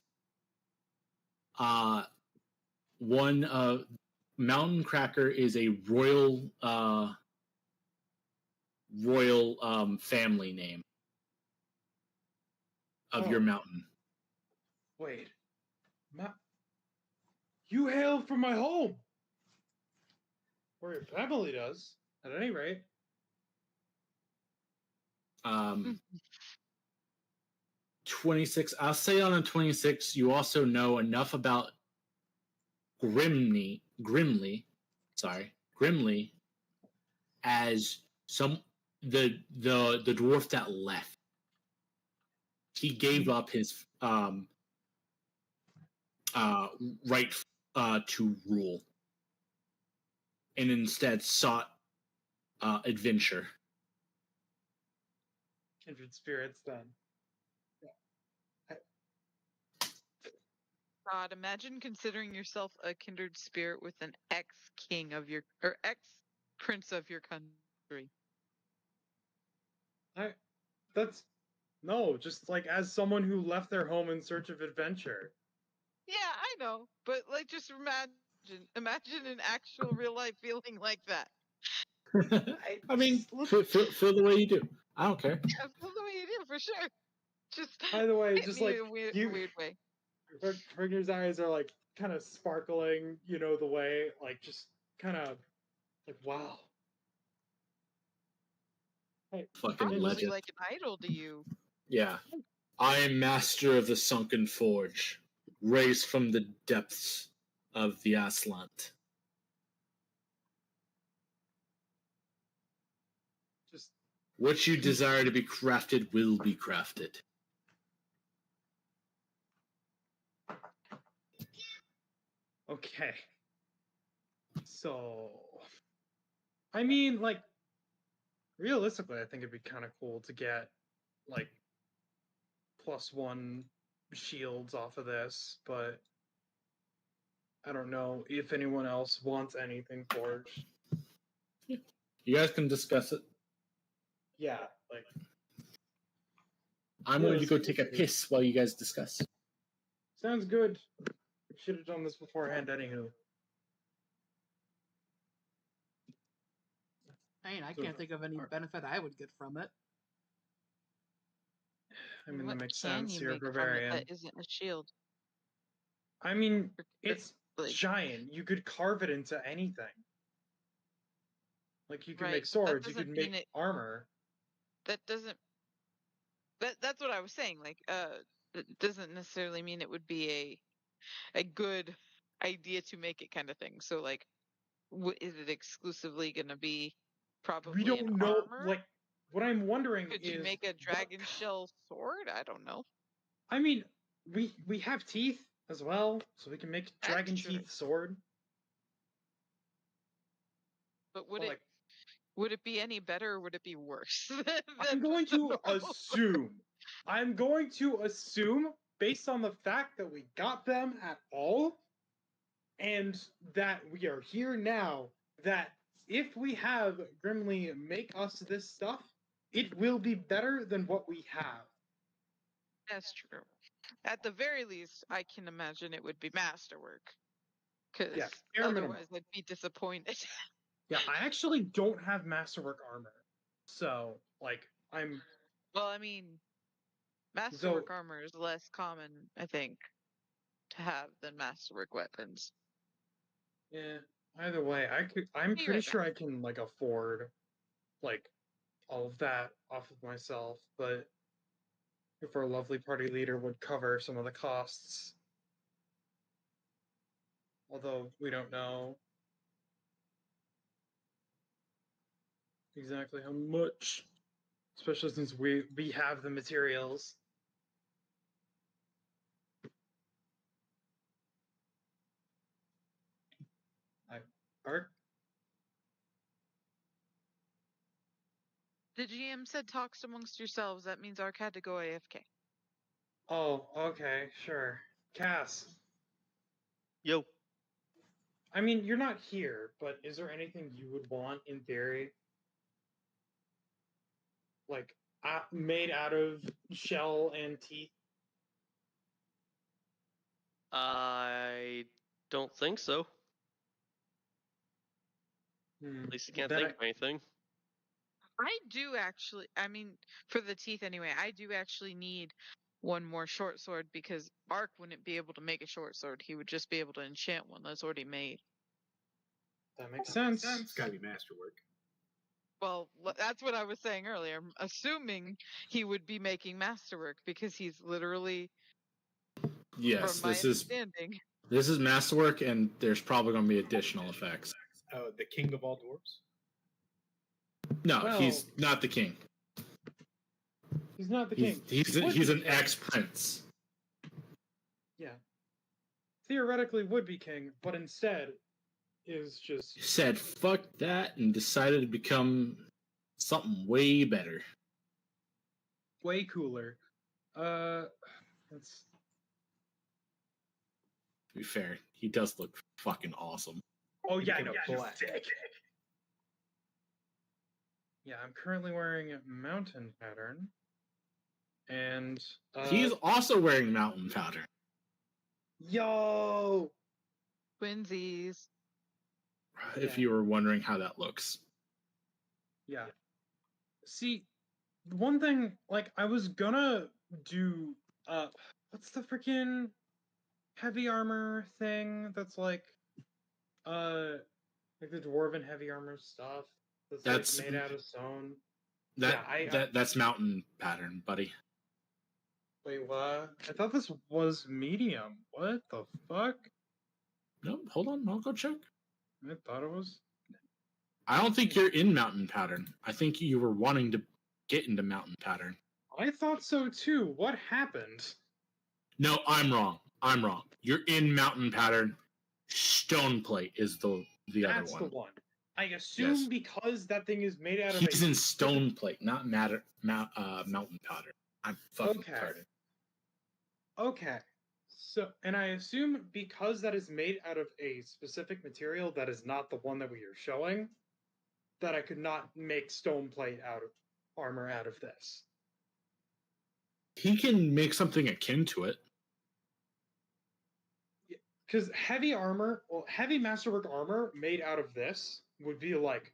one of Mountain Cracker is a royal family name of your Oh. mountain. Wait. You hailed from my home! Or your family does, at any rate. 26. I'll say on a 26, you also know enough about Grimly, as the dwarf that left. He gave up his right to rule, and instead sought adventure. Kindred spirits, then. God, imagine considering yourself a kindred spirit with an ex-king of your or ex-prince of your country. That's no, just like as someone who left their home in search of adventure. Yeah, I know, but like, just imagine an actual real life feeling like that. I mean, feel the way you do. I don't care. I feel the way you do for sure. Just By the way, hit just me like in a weird, you, weird way. Rigner's eyes are like kind of sparkling, you know, the way, like just kind of like wow. Hey, Fucking Probably legend. like an idol to you. Yeah. I am master of the sunken forge, raised from the depths of the Aslant. just What you desire to be crafted will be crafted. okay. So, I mean, like, realistically, I think it'd be kind of cool to get like +1 shields off of this, but I don't know if anyone else wants anything forged. You guys can discuss it. Yeah, like I'm going to go take a piss while you guys discuss. sounds good. Should have done this beforehand, anywho. I mean, I can't think of any benefit I would get from it. I mean, What that makes can sense. you You're a make from it barbarian. that isn't a shield? I mean, Or- it's like, giant. You could carve it into anything. Like, you can right, make but that swords, you could doesn't mean make it. armor. That doesn't. That's what I was saying. Like, it doesn't necessarily mean it would be a good idea to make it kind of thing. So, like, is it exclusively going to be probably We an don't know. armor? Like, what I'm wondering Could is, you make a what- dragon shell sword? I don't know. I mean, we have teeth as well, so we can make dragon true. teeth sword. But would But, it like, would it be any better or would it be worse? I'm than going just a to normal- assume. I'm going to assume, based on the fact that we got them at all, and that we are here now, that if we have Grimly make us this stuff, it will be better than what we have. That's true. At the very least, I can imagine it would be masterwork. Because Yeah, bare minimum. otherwise, I'd be disappointed. Yeah, I actually don't have masterwork armor, so like I'm. Well, I mean, masterwork armor is less common, I think, to have than masterwork weapons. Yeah. Either way, I'm Be pretty right sure I can like afford, like, all of that off of myself. But if our lovely party leader would cover some of the costs, although we don't know exactly how much, especially since we have the materials. Art? The GM said talks amongst yourselves. That means Ark had to go AFK. Oh, okay, sure. Cass, Yo. I mean, you're not here, but is there anything you would want in theory? Like, made out of shell and teeth? I don't think so. Hmm. At least I can't Then think of anything. I do actually, I mean, for the teeth anyway, I do actually need one more short sword because Ark wouldn't be able to make a short sword. He would just be able to enchant one that's already made. That makes sense. It's gotta be masterwork. Well, that's what I was saying earlier. I'm assuming he would be making masterwork because he's literally, Yes, from my this is understanding. masterwork, and there's probably going to be additional effects. Oh, the king of all dwarves. No, Well- he's not the king. He's not the king. He's an ex-prince. Yeah. Theoretically would be king, but instead is just He said fuck that and decided to become something way better. way cooler. That's To be fair, he does look fucking awesome. oh yeah, Became no, a he's black. sick. Yeah, I'm currently wearing a mountain pattern, and He's also wearing mountain powder. yo. Twinsies. If Yeah. you were wondering how that looks. Yeah. See, one thing, like, I was gonna do, what's the freaking heavy armor thing that's like the dwarven heavy armor stuff that's like, made out of stone. That's mountain pattern, buddy. Wait, what? I thought this was medium. What the fuck? No, hold on, I'll go check. I thought it was. I don't think you're in mountain pattern. I think you were wanting to get into mountain pattern. I thought so too. What happened? No, I'm wrong. You're in mountain pattern. Stone plate is the other That's one. the one. I assume Yes. because that thing is made out of He's a in stone plate, not mountain powder. I'm fucking Okay. retarded. Okay. So, and I assume because that is made out of a specific material that is not the one that we are showing, that I could not make stone plate out of armor out of this. He can make something akin to it. Because heavy armor, well, heavy masterwork armor made out of this would be like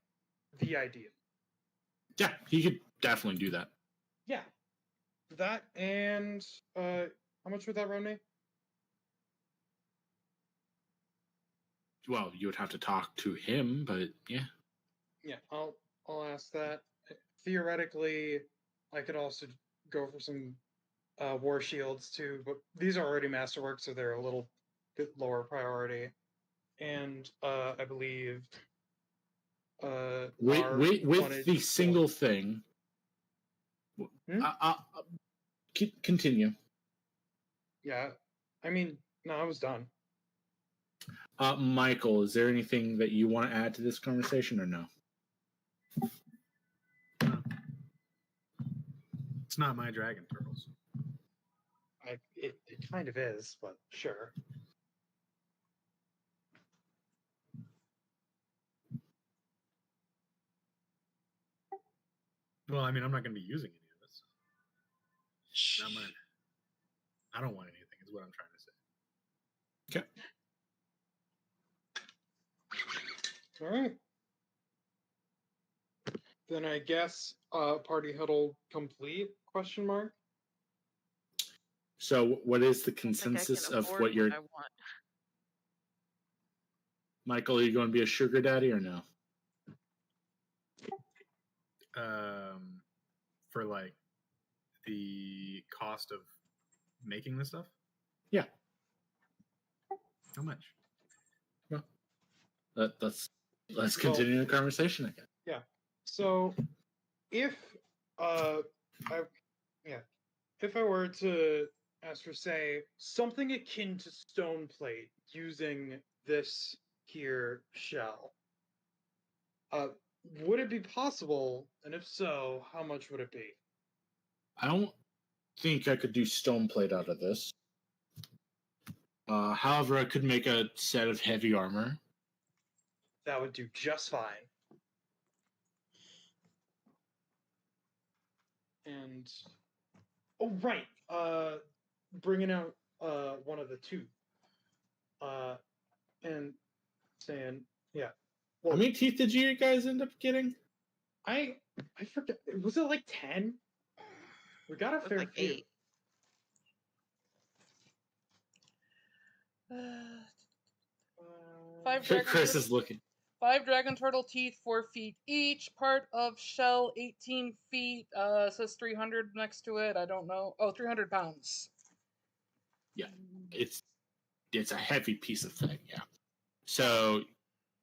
the ideal. Yeah, he could definitely do that. Yeah. that and how much would that run me? Well, you would have to talk to him, but yeah. Yeah, I'll ask that. Theoretically, I could also go for some war shields too, but these are already masterwork, so they're a little bit lower priority. And I believe With wanted the single thing. Hmm? Continue. Yeah, I mean, no, I was done. Michael, is there anything that you want to add to this conversation or no? It's not my dragon turtles. It kind of is, but sure. Well, I mean, I'm not going to be using any of this. Not mine. I don't want anything, is what I'm trying to say. Okay. All right. Then I guess party huddle complete? Question mark. So, what is the I think I can consensus of afford what you're? I want. Michael, are you going to be a sugar daddy or no? For like the cost of making this stuff? Yeah. How much? Let's continue the conversation again. Yeah. So if if I were to ask for say something akin to stone plate using this here shell, would it be possible? And if so, how much would it be? I don't think I could do stone plate out of this. However, I could make a set of heavy armor. That would do just fine. And oh right, bringing out one of the two, and saying, yeah. How many teeth did you guys end up getting? I forget. Was it like 10? We got a It was fair like few. 8. Five Chris dragon is looking. 5 dragon turtle teeth, 4 feet each. Part of shell, 18 feet. Says 300 next to it. I don't know. Oh, 300 pounds. Yeah, it's a heavy piece of thing. Yeah. So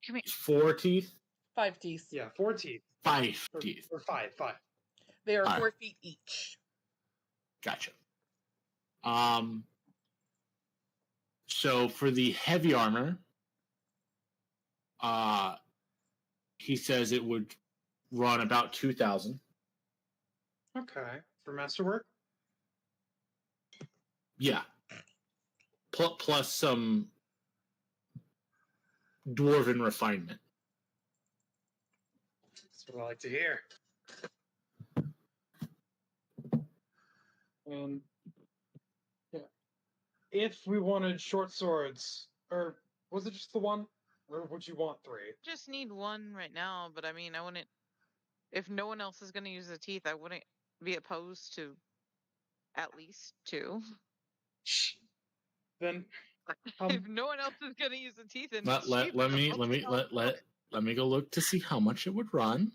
Come here. 4 teeth. 5 teeth. Yeah, 4 teeth. 5 teeth. Or 5. They are Alright. 4 feet each. Gotcha. So for the heavy armor, he says it would run about 2,000. Okay. For masterwork? Yeah. Plus some dwarven refinement. That's what I like to hear. And yeah. If we wanted short swords, or was it just the one? Or would you want 3? Just need one right now, but I mean, I wouldn't. If no one else is going to use the teeth, I wouldn't be opposed to at least 2. Then If no one else is going to use the teeth, and Let me go look to see how much it would run.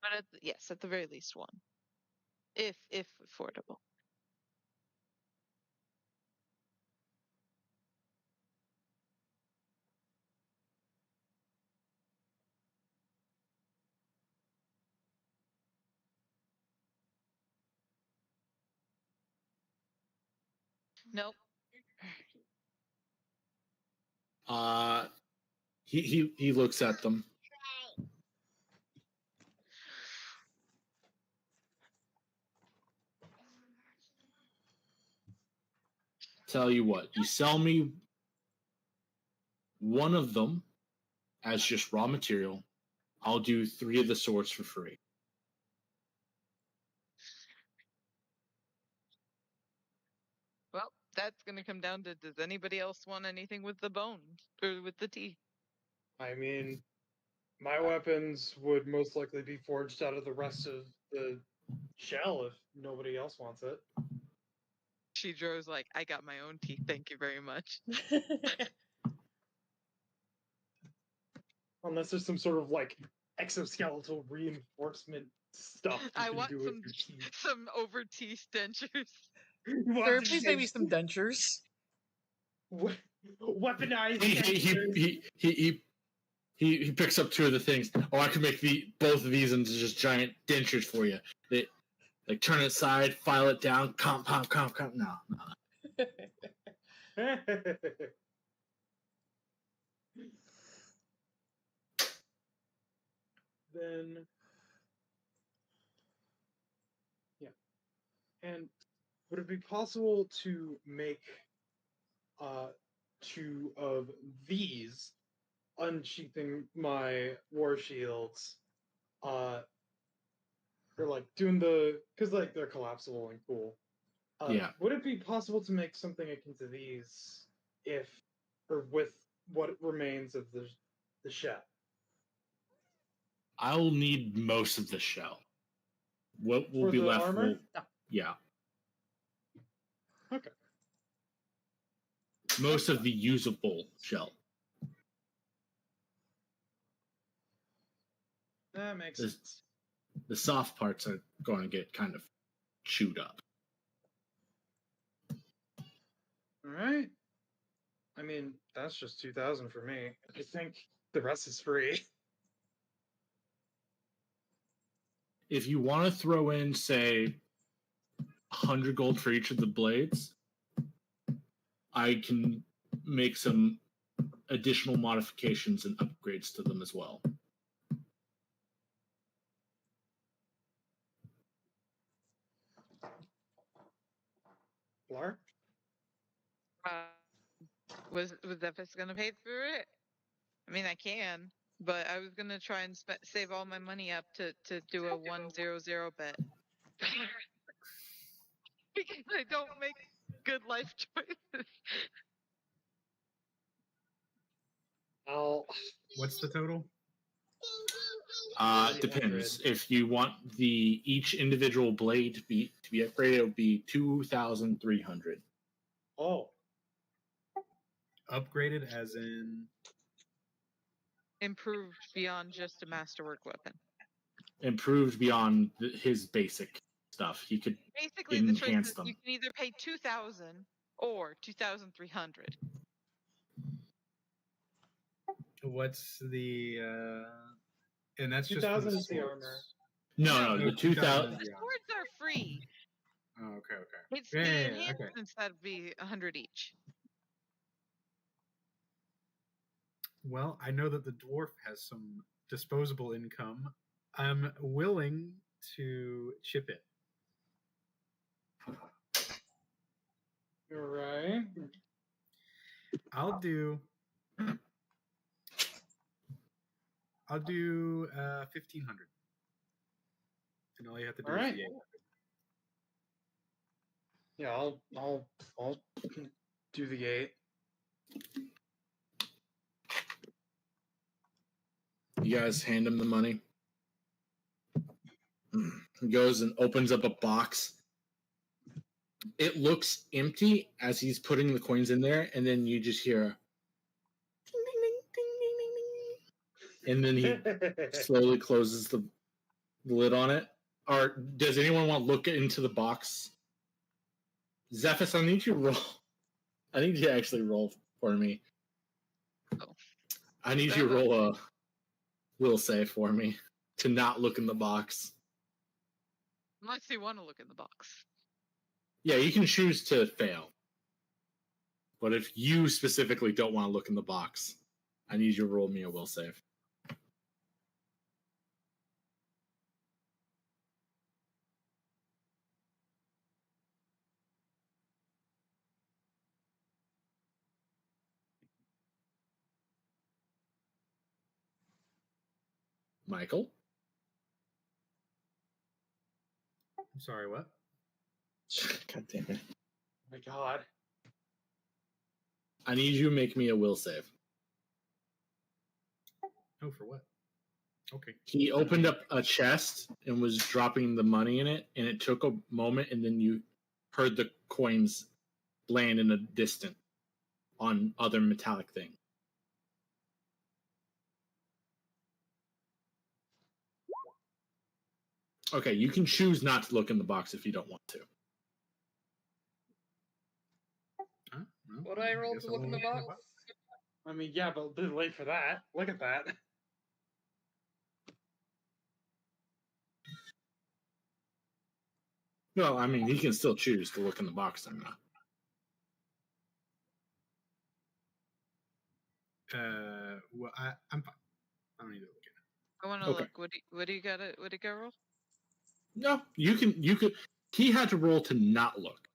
But yes, at the very least one, if affordable. Nope. He looks at them. Tell you what, you sell me one of them as just raw material. I'll do 3 of the swords for free. Well, that's going to come down to, does anybody else want anything with the bones or with the teeth? I mean, my weapons would most likely be forged out of the rest of the shell if nobody else wants it. Shidro's like, I got my own teeth, thank you very much. Unless there's some sort of like exoskeletal reinforcement stuff you I can want do some with your teeth. some over teeth dentures. What Sir, did please you make me say? some dentures. Weaponized. He picks up two of the things. Oh, I can make both of these into just giant dentures for you. They like turn it aside, file it down, comp. No. Then, yeah. And would it be possible to make two of these, unsheathing my war shields, or like doing because like they're collapsible and cool. Yeah. Would it be possible to make something akin to these with what remains of the shell? I'll need most of the shell. What will For be the left? armor? Yeah. Okay. Most of the usable shell. That makes This- sense. The soft parts are going to get kind of chewed up. All right. I mean, that's just 2,000 for me. I think the rest is free. If you want to throw in, say, 100 gold for each of the blades, I can make some additional modifications and upgrades to them as well. Blar? Was Zephys gonna pay for it? I mean, I can, but I was gonna try and save all my money up to do a 1-0-0 bet. Because I don't make good life choices. What's the total? Depends. If you want each individual blade to be upgraded, it would be 2,300. Oh. Upgraded as in Improved beyond just a masterwork weapon. Improved beyond his basic stuff. He could Basically, the choice enhance is them. you can either pay 2,000 or 2,300. what's the and that's just 2,000 for is the swords. armor. No, No, the 2,000. The swords are free. Oh, okay. It's Yeah, the yeah, yeah, enhancements that'd be 100 each. Well, I know that the dwarf has some disposable income. I'm willing to chip it. All right. I'll do 1,500. And all you have to do All is right. the 8. Yeah, I'll do the 8. You guys hand him the money. He goes and opens up a box. It looks empty as he's putting the coins in there, and then you just hear a ding, ding, ding, ding, ding, ding. And then he slowly closes the lid on it. Or does anyone want to look into the box? Zephys, I need you to roll. I need you to actually roll for me. Oh. I need you to roll a will save for me to not look in the box. Unless you want to look in the box. Yeah, you can choose to fail. But if you specifically don't want to look in the box, I need you to roll me a will save. Michael? I'm sorry, what? God damn it. Oh my god. I need you to make me a will save. Oh, for what? Okay. He opened up a chest and was dropping the money in it, and it took a moment, and then you heard the coins land in a distant on other metallic thing. Okay, you can choose not to look in the box if you don't want to. Huh? Well, Would I roll guess to I look in the won't box? I mean, yeah, but a bit late for that. Look at that. Well, I mean, he can still choose to look in the box or not. Well, I'm fine. I don't need to look at it. I want to Okay. look. What do you got? What do you got roll? No, you could. He had to roll to not look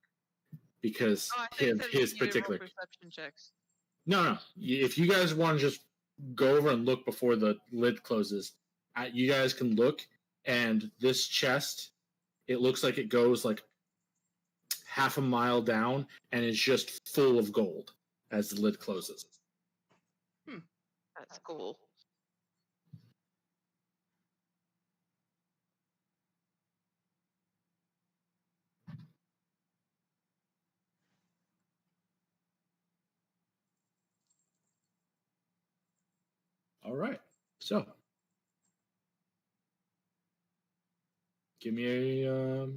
because Oh, I thought you of said his you needed to roll particular. perception checks. No. If you guys want to just go over and look before the lid closes, you guys can look. And this chest, it looks like it goes like half a mile down and is just full of gold as the lid closes. That's cool. All right. So, give me a.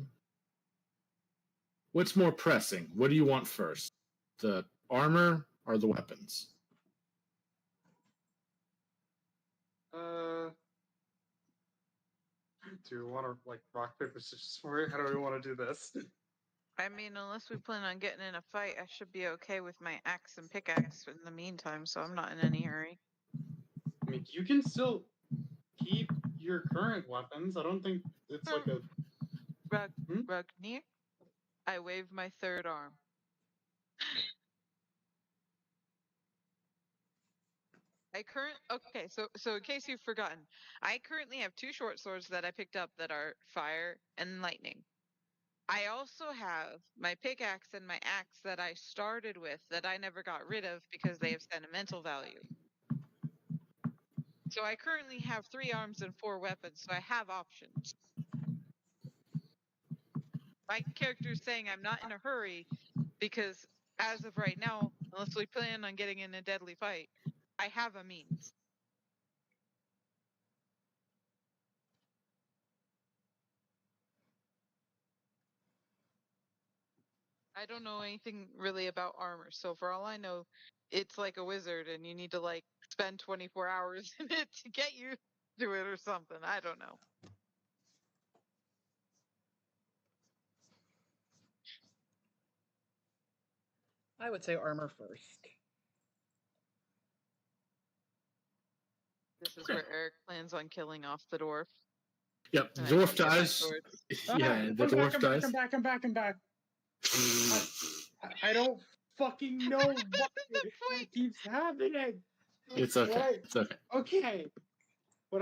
What's more pressing? What do you want first? The armor or the weapons? Do you want to like rock paper scissors for it? How do we want to do this? I mean, unless we plan on getting in a fight, I should be okay with my axe and pickaxe in the meantime, so I'm not in any hurry. I mean, you can still keep your current weapons. I don't think it's like a. Rugnier, I wave my third arm. Okay, so in case you've forgotten, I currently have 2 short swords that I picked up that are fire and lightning. I also have my pickaxe and my axe that I started with that I never got rid of because they have sentimental value. So I currently have 3 arms and 4 weapons, so I have options. My character is saying I'm not in a hurry because as of right now, unless we plan on getting in a deadly fight, I have a means. I don't know anything really about armor, so for all I know, it's like a wizard and you need to like spend 24 hours in it to get you to it or something. I don't know. I would say armor first. This is Okay. where Eric plans on killing off the dwarf. Yep, and I dwarf get my dies. swords. Yeah, the dwarf dies. I'm back. I don't fucking know why it keeps happening. It's okay. Right. It's okay. Okay, but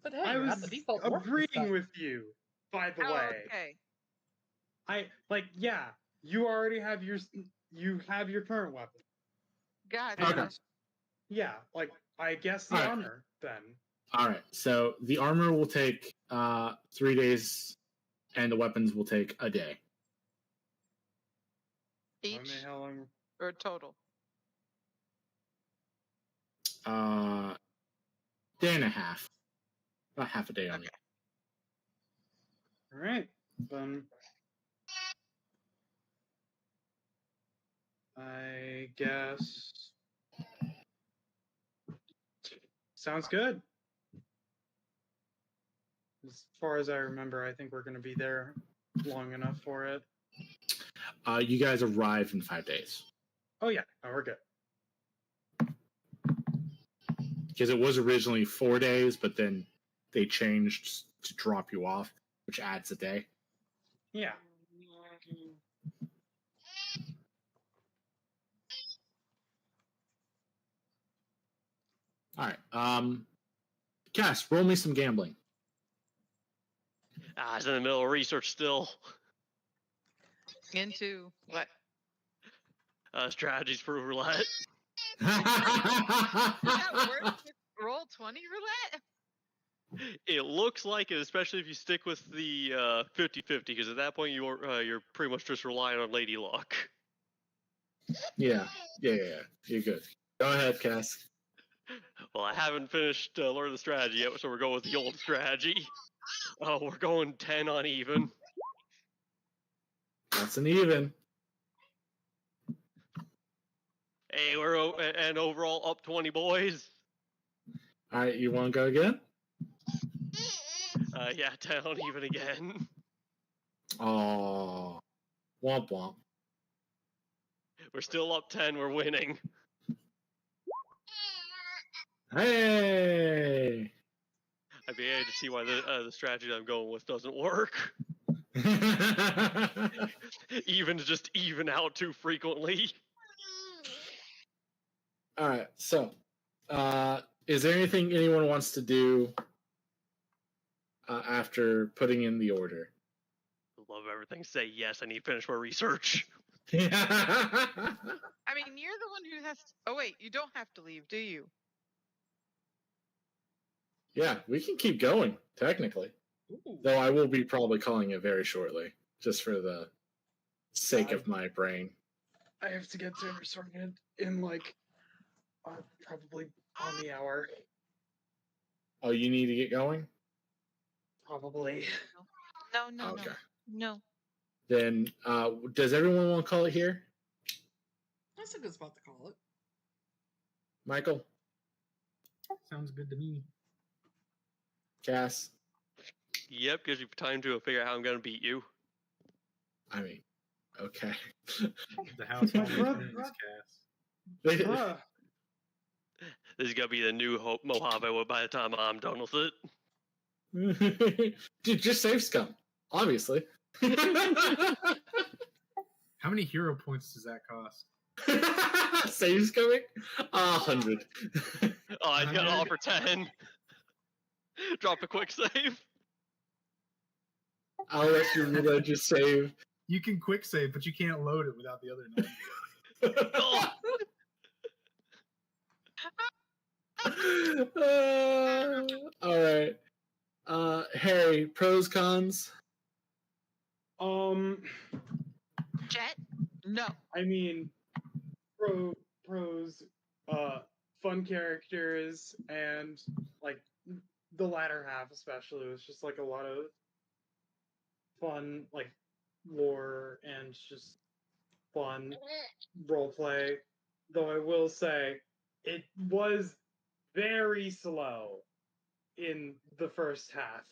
But hey, I you're was not the default dwarf this agreeing time. with you. By the Oh, way, okay. yeah, you already have your current weapon. Gotcha. Okay. And, yeah, like I guess the Alright. armor then. All right. So the armor will take 3 days, and the weapons will take a day. I mean, Each how long? or total? Day and a half. About half a day only. Okay. All right, then. I guess. Sounds good. As far as I remember, I think we're going to be there long enough for it. You guys arrive in 5 days. Oh yeah, no, we're good. Because it was originally 4 days, but then they changed to drop you off, which adds a day. Yeah. All right. Cass, roll me some gambling. I was in the middle of research still. Into what? Strategies for roulette. that work with roll 20 roulette? It looks like it, especially if you stick with the 50-50, because at that point you're pretty much just relying on Lady Luck. Yeah. You're good. Go ahead, Cass. Well, I haven't finished learning the strategy yet, so we're going with the old strategy. Oh, we're going 10 on even. That's an even. Hey, and overall up 20 boys. All right, you want to go again? Yeah, 10 on even again. Oh, womp womp. We're still up 10. We're winning. Hey! I began to see why the strategy I'm going with doesn't work. Even to just even out too frequently. All right, so is there anything anyone wants to do after putting in the order? Love everything. Say yes. I need to finish my research. I mean, you're the one who has to... Oh, wait, you don't have to leave, do you? Yeah, we can keep going, technically. Ooh. Though I will be probably calling it very shortly, just for the sake of my brain. I have to get dinner sorted in like probably on the hour. Oh, you need to get going? Probably. No. Okay. No. Then, does everyone want to call it here? That's a good spot to call it. Michael? Sounds good to me. Cass? Yep, gives you time to figure out how I'm going to beat you. I mean, okay. The house My always brother- wins, Cass. Bruh. This is going to be the new Mojave by the time I'm done with it. Dude, just save scum, obviously. How many hero points does that cost? Save scumming? 100. Oh, I got 100? offer 10. Drop a quick save. I'll let you reload your save. You can quick save, but you can't load it without the other 90. Oh, All right. Harry, pros, cons? Jet? No. I mean, pros, fun characters, and like the latter half especially was just like a lot of fun, like lore and just fun role play. Though I will say, it was very slow in the first half,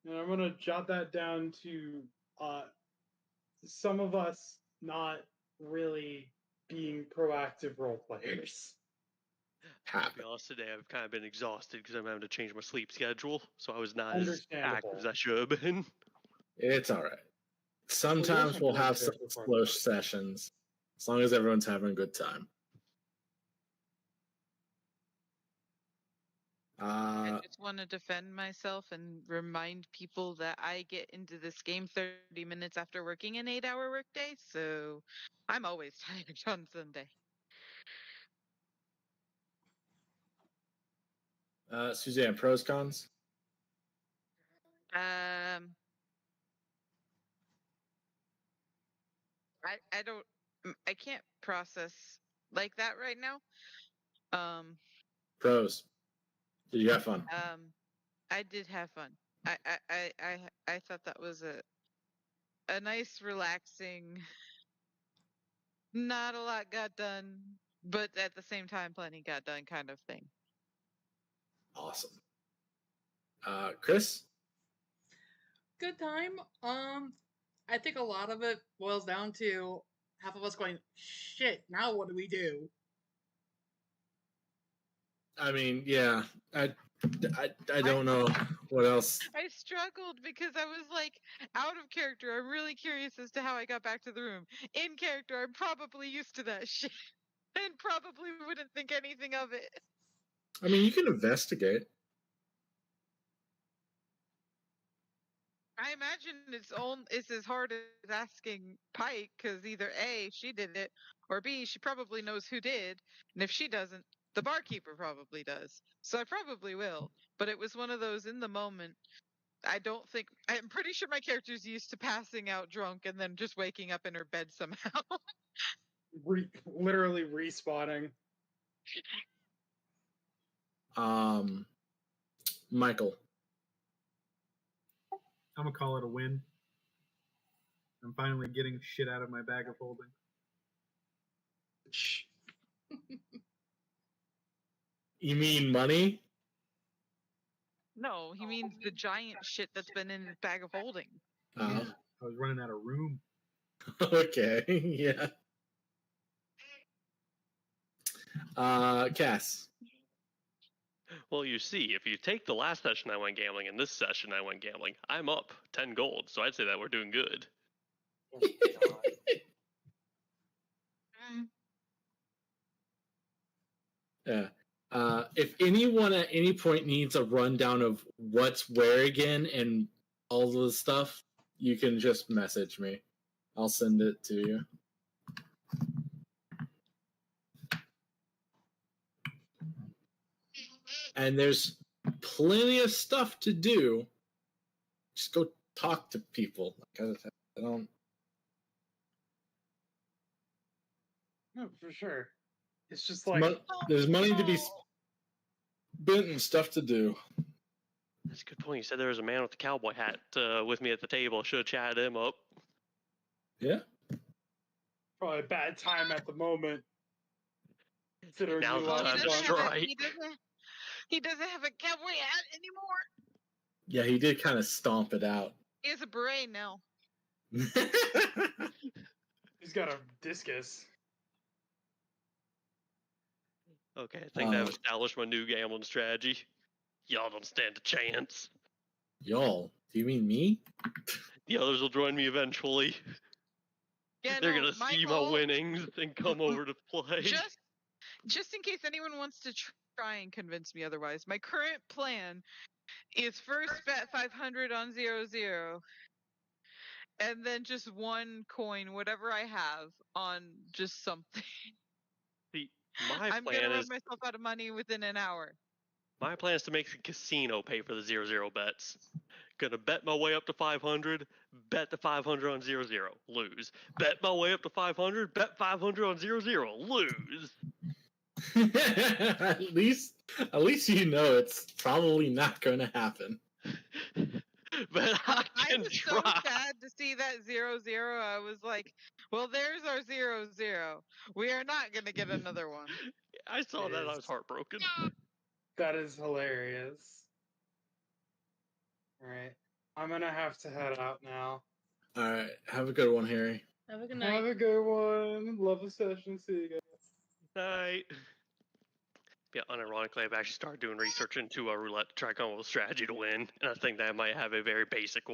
and I'm gonna jot that down to some of us not really being proactive role players. to be Happen. honest, today I've kind of been exhausted because I'm having to change my sleep schedule, so I was not as Understandable. active as I should have been. It's all right. Sometimes we'll have some slow sessions, as long as everyone's having a good time. I just want to defend myself and remind people that I get into this game 30 minutes after working an 8-hour workday, so I'm always tired on Sunday. Suzanne, pros, cons? I can't process like that right now. Pros. Did you have fun? I did have fun. I thought that was a nice, relaxing. Not a lot got done, but at the same time, plenty got done, kind of thing. Awesome. Chris? Good time. I think a lot of it boils down to half of us going, shit, now what do we do? I mean, yeah. I don't know what else. I struggled because I was like out of character. I'm really curious as to how I got back to the room. In character, I'm probably used to that shit and probably wouldn't think anything of it. I mean, you can investigate. I imagine it's as hard as asking Pike because either A, she did it, Or B, she probably knows who did, and if she doesn't, the barkeeper probably does. So I probably will. But it was one of those in the moment. I'm pretty sure my character's used to passing out drunk and then just waking up in her bed somehow. Literally respawning. Michael. I'm gonna call it a win. I'm finally getting shit out of my bag of holding. You mean money? No, he means the giant shit that's been in his bag of holding. Oh, I was running out of room. okay. Yeah. Cass. Well, you see, if you take the last session I went gambling and this session I went gambling, I'm up 10 gold, so I'd say that we're doing good. Yeah. If anyone at any point needs a rundown of what's where again and all of the stuff, you can just message me. I'll send it to you. And there's plenty of stuff to do. Just go talk to people. I don't. No, for sure. It's just like There's money to be spent and stuff to do. That's a good point. You said there was a man with a cowboy hat with me at the table. Should have chatted him up. Yeah. probably a bad time at the moment. Considering Now's you the lost time to one. strike. He doesn't have a cowboy hat anymore. Yeah, he did kind of stomp it out. He has a beret now. He's got a discus. Okay, I think I've established my new gambling strategy. Y'all don't stand a chance. Y'all? Do you mean me? The others will join me eventually. Yeah, They're no, gonna see my Michael, winnings and come over to play. Just in case anyone wants to try and convince me otherwise, my current plan is first bet 500 on 0-0, and then just one coin, whatever I have, on just something. See, my I'm gonna plan run is myself out of money within an hour. my plan is to make the casino pay for the 0-0 bets. Gonna bet my way up to 500, bet the 500 on 0-0, lose. Bet my way up to 500, bet 500 on 0-0, lose. at least you know it's probably not going to happen. But I I can was so try. sad to see that 0-0. I was like, well, there's our 0-0. We are not gonna get another one. I saw It that. I is. was heartbroken. That is hilarious. Alright. I'm gonna have to head out now. All right. Have a good one, Harry. Have a good Have night. a good one. Love the session. See you guys. Night. Yeah, unironically, I've actually started doing research into a roulette to try to come up with a strategy to win, and I think that I might have a very basic one.